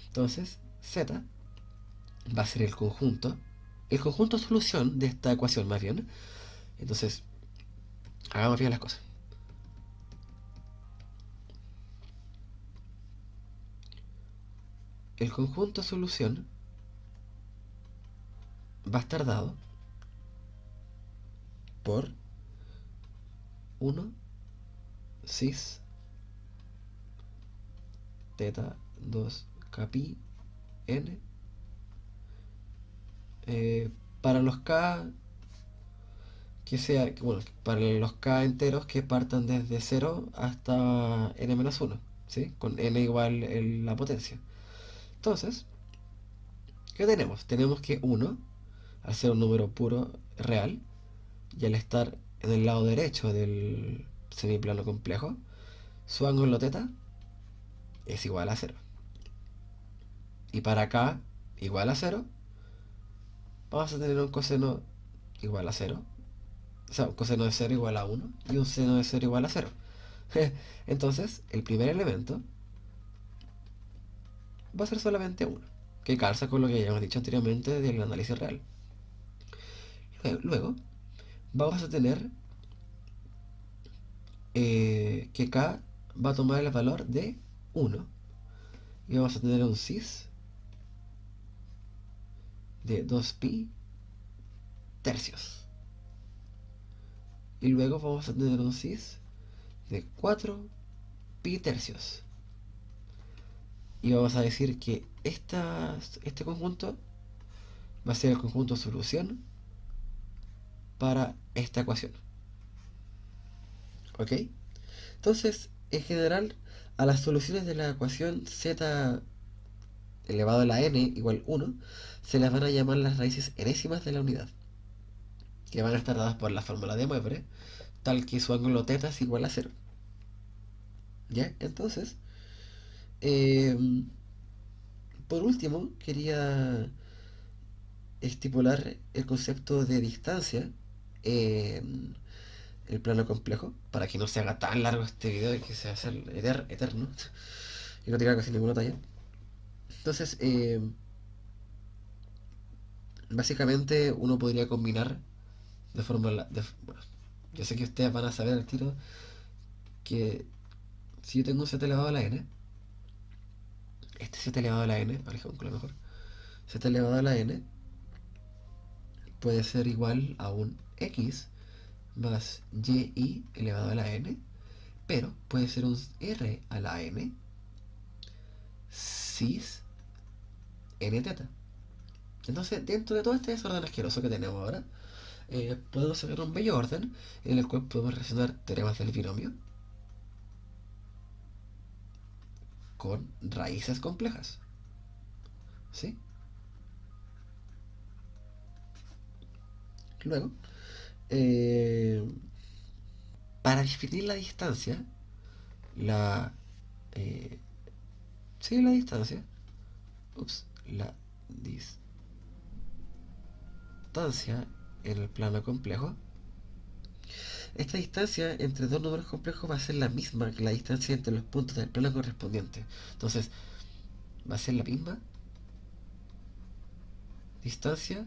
Entonces, Z va a ser el conjunto solución de esta ecuación más bien. Entonces, hagamos bien las cosas. El conjunto solución va a estar dado por 1 cis teta 2 capi n para los k que sea, bueno, para los k enteros que partan desde 0 hasta n-1, ¿sí? Con n igual en la potencia. Entonces, ¿qué tenemos? Tenemos que 1, al ser un número puro real, y al estar en el lado derecho del semiplano complejo, su ángulo θ es igual a 0. Y para acá, igual a 0, vamos a tener un coseno igual a 0. O sea, un coseno de 0 igual a 1 y un seno de 0 igual a 0. Entonces, el primer elemento va a ser solamente 1, que calza con lo que ya hemos dicho anteriormente del análisis real. Luego, vamos a tener que k va a tomar el valor de 1 y vamos a tener un cis de 2pi tercios. Y luego vamos a tener un cis de 4pi tercios. Y vamos a decir que este conjunto va a ser el conjunto solución para esta ecuación. ¿Ok? Entonces, en general, a las soluciones de la ecuación z elevado a la n igual 1 se las van a llamar las raíces enésimas de la unidad, que van a estar dadas por la fórmula de Moivre, tal que su ángulo θ es igual a 0. ¿Ya? Entonces, eh, por último, quería estipular el concepto de distancia en el plano complejo, para que no se haga tan largo este video y que se haga eterno y no tenga casi ninguna talla. Entonces, básicamente uno podría combinar de forma... bueno, yo sé que ustedes van a saber al tiro que si yo tengo un z elevado a la n, este z elevado a la n, por ejemplo, mejor, z elevado a la n puede ser igual a un x más y elevado a la n, pero puede ser un r a la n cis n teta. Entonces, dentro de todo este desorden asqueroso que tenemos ahora, podemos sacar un bello orden en el cual podemos relacionar teoremas del binomio con raíces complejas. ¿Sí? Luego, eh, para definir la distancia, la... eh, sí, la distancia. La distancia en el plano complejo. Esta distancia entre dos números complejos va a ser la misma que la distancia entre los puntos del plano correspondiente. Entonces, va a ser la misma distancia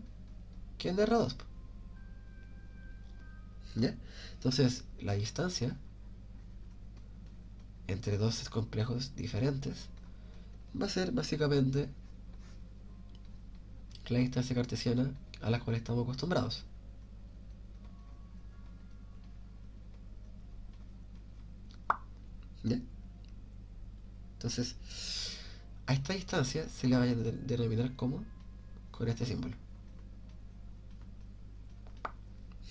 que en R2. ¿Ya? Entonces, la distancia entre dos complejos diferentes va a ser básicamente la distancia cartesiana a la cual estamos acostumbrados. ¿Ya? Entonces, A esta distancia se le va a denominar como con este símbolo.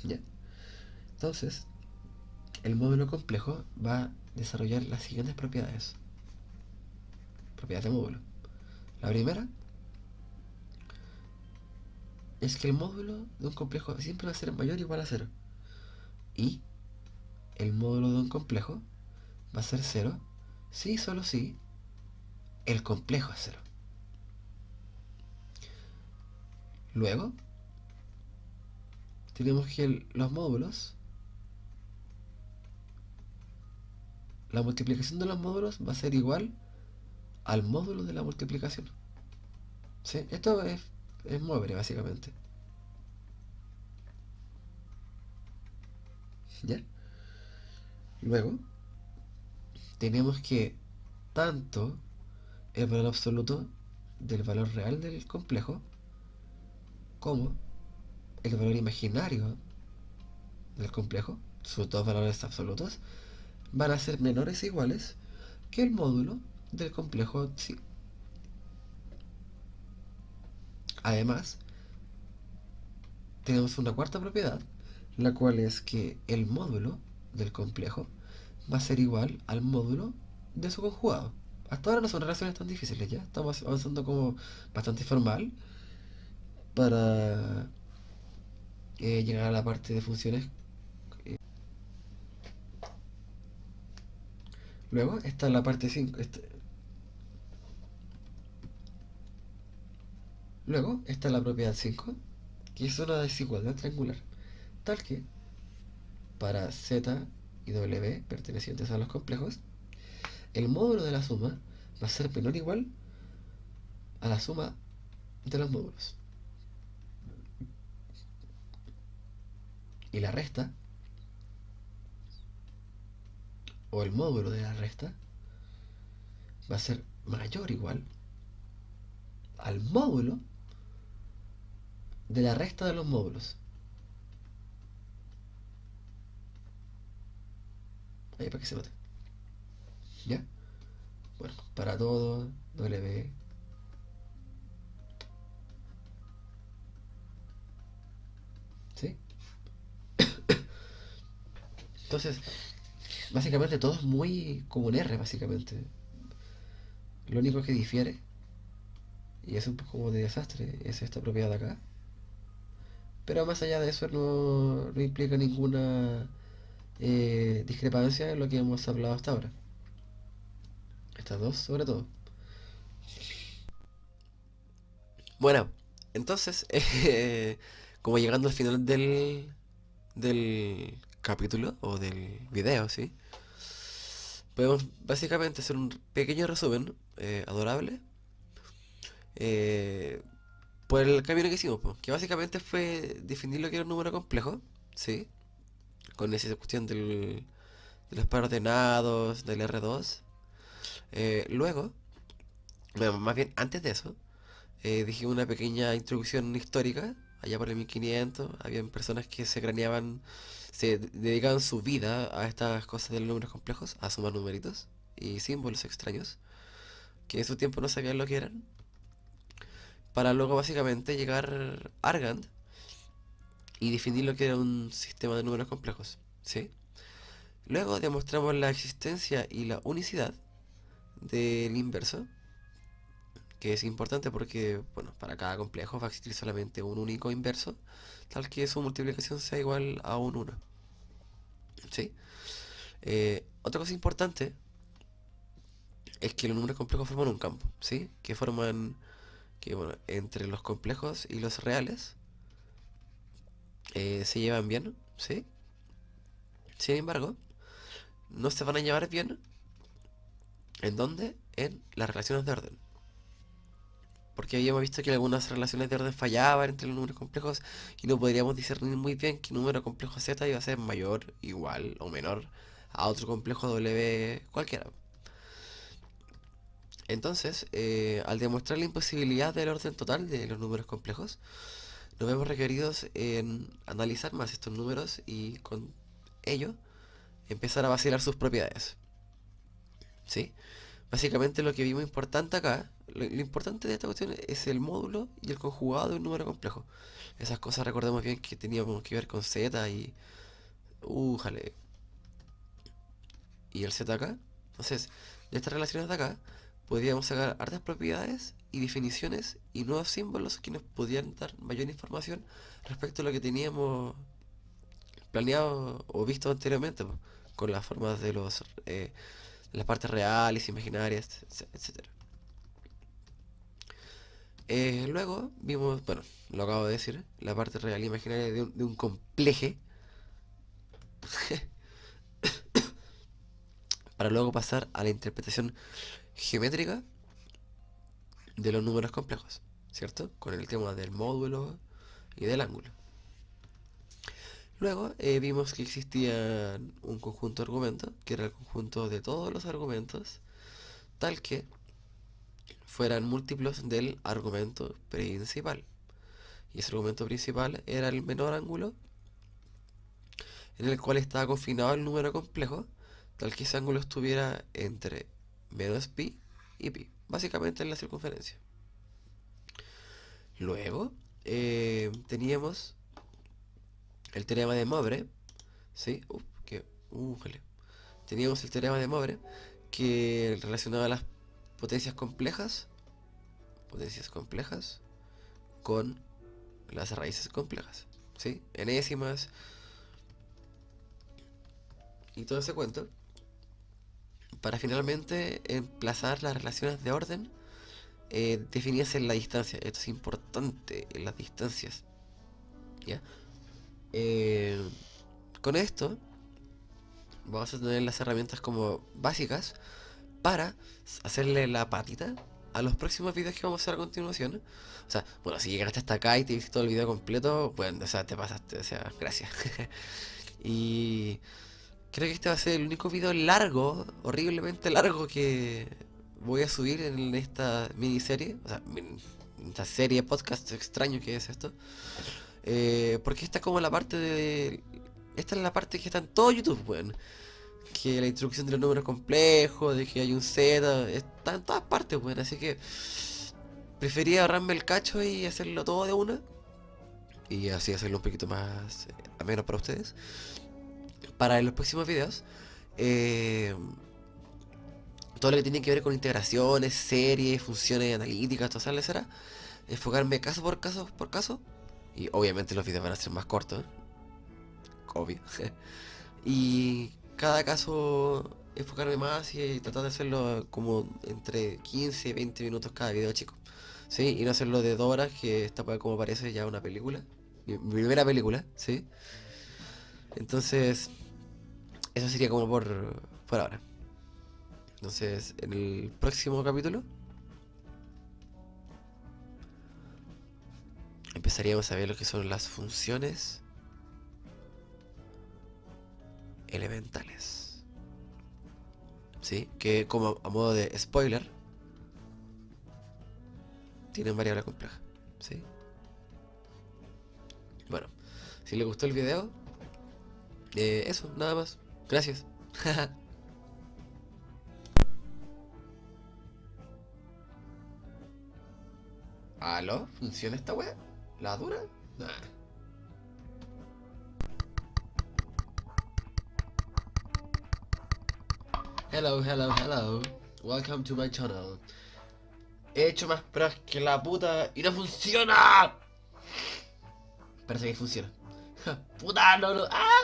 ¿Ya? Entonces, el módulo complejo va a desarrollar las siguientes propiedades. Propiedades de módulo. La primera es que el módulo de un complejo siempre va a ser mayor o igual a cero. Y el módulo de un complejo va a ser cero si y solo si el complejo es cero. Luego, tenemos que los módulos, la multiplicación de los módulos va a ser igual al módulo de la multiplicación. ¿Sí? Esto es móvil básicamente. ¿Ya? Luego, tenemos que tanto el valor absoluto del valor real del complejo como el valor imaginario del complejo, sus dos valores absolutos, van a ser menores o iguales que el módulo del complejo sí. Además, tenemos una cuarta propiedad, la cual es que el módulo del complejo va a ser igual al módulo de su conjugado. Hasta ahora no son relaciones tan difíciles, ya estamos avanzando como bastante formal para llegar a la parte de funciones. Luego está la parte 5. Luego está la propiedad 5, que es una desigualdad triangular, tal que para z y w pertenecientes a los complejos, el módulo de la suma va a ser menor o igual a la suma de los módulos. Y la resta, o el módulo de la resta, va a ser mayor o igual al módulo de la resta de los módulos. Ahí para que se note. ¿Ya? Bueno, para todo, W. ¿Sí? Entonces, básicamente todo es muy como un R, básicamente. Lo único que difiere, y es un poco como de desastre, es esta propiedad de acá. Pero más allá de eso no implica ninguna discrepancia en lo que hemos hablado hasta ahora. Estas dos sobre todo. Bueno, entonces, como llegando al final del capítulo o del video, ¿sí? Podemos básicamente hacer un pequeño resumen adorable eh, por el camino que hicimos, po, que básicamente fue definir lo que era un número complejo, ¿sí? Con esa cuestión de los par ordenados, del R2. Luego, bueno, más bien antes de eso, dije una pequeña introducción histórica. Allá por el 1500, habían personas que se craneaban, se dedicaban su vida a estas cosas de los números complejos, a sumar numeritos y símbolos extraños, que en su tiempo no sabían lo que eran, para luego básicamente llegar Argand y definir lo que era un sistema de números complejos, ¿sí? Luego demostramos la existencia y la unicidad del inverso, que es importante porque, bueno, para cada complejo va a existir solamente un único inverso, tal que su multiplicación sea igual a un 1. ¿Sí? Otra cosa importante es que los números complejos forman un campo, ¿sí? Que forman, que bueno, entre los complejos y los reales se llevan bien, ¿sí? Sin embargo, no se van a llevar bien, ¿en dónde? En las relaciones de orden. Porque habíamos visto que algunas relaciones de orden fallaban entre los números complejos y no podríamos discernir muy bien que un número complejo z iba a ser mayor, igual o menor a otro complejo w cualquiera. Entonces, al demostrar la imposibilidad del orden total de los números complejos, nos vemos requeridos en analizar más estos números y con ello empezar a vacilar sus propiedades. ¿Sí? Básicamente lo que vimos importante acá, lo importante de esta cuestión es el módulo y el conjugado de un número complejo. Esas cosas recordemos bien que teníamos que ver con z y... jale. Y el z acá. Entonces, de estas relaciones de acá, podríamos sacar hartas propiedades y definiciones y nuevos símbolos que nos podían dar mayor información respecto a lo que teníamos planeado o visto anteriormente, po, con las formas de las partes reales, imaginarias, etcétera. Luego vimos, bueno, lo acabo de decir, la parte real e imaginaria de un compleje, para luego pasar a la interpretación geométrica de los números complejos, ¿cierto? Con el tema del módulo y del ángulo. Luego vimos que existía un conjunto de argumentos, que era el conjunto de todos los argumentos, tal que fueran múltiplos del argumento principal. Y ese argumento principal era el menor ángulo en el cual estaba confinado el número complejo, tal que ese ángulo estuviera entre menos pi y pi, básicamente en la circunferencia. Luego teníamos el teorema de Moivre, ¿sí? Jale. Teníamos el teorema de Moivre que relacionaba las potencias complejas con las raíces complejas, ¿sí? Enésimas y todo ese cuento, para finalmente emplazar las relaciones de orden definidas en la distancia. Esto es importante, en las distancias, ¿ya? Con esto vamos a tener las herramientas como básicas para hacerle la patita a los próximos videos que vamos a hacer a continuación. O sea, bueno, si llegaste hasta acá y te viste todo el video completo, bueno, o sea, te pasaste, o sea, gracias. Y creo que este va a ser el único video largo, horriblemente largo, que voy a subir en esta miniserie. O sea, esta serie de podcast extraño que es esto. Porque esta es como la parte de... Esta es la parte que está en todo YouTube, weón. Que la introducción de los números complejos, de que hay un Z, está en todas partes, weón. Así que prefería ahorrarme el cacho y hacerlo todo de una. Y así hacerlo un poquito más ameno para ustedes. Para los próximos videos, eh, todo lo que tiene que ver con integraciones, series, funciones analíticas, todo eso, será enfocarme caso por caso por caso. Y obviamente los videos van a ser más cortos, obvio. Y cada caso enfocarme más y tratar de hacerlo como entre 15 y 20 minutos cada video, chicos. ¿Sí? Y no hacerlo de 2 horas, que esta puede como parece ya una película. Mi primera película, ¿sí? Entonces, eso sería como por ahora. Entonces, en el próximo capítulo empezaríamos a ver lo que son las funciones elementales. ¿Sí? Que como a modo de spoiler, tienen variable compleja. ¿Sí? Bueno, si les gustó el video, eso, nada más. Gracias. ¿Aló? ¿Funciona esta wea? ¿La dura? Nah. Hello, hello, hello. Welcome to my channel. He hecho más pruebas que la puta y no funciona. Parece que funciona. Puta, no, no. ¡Ah!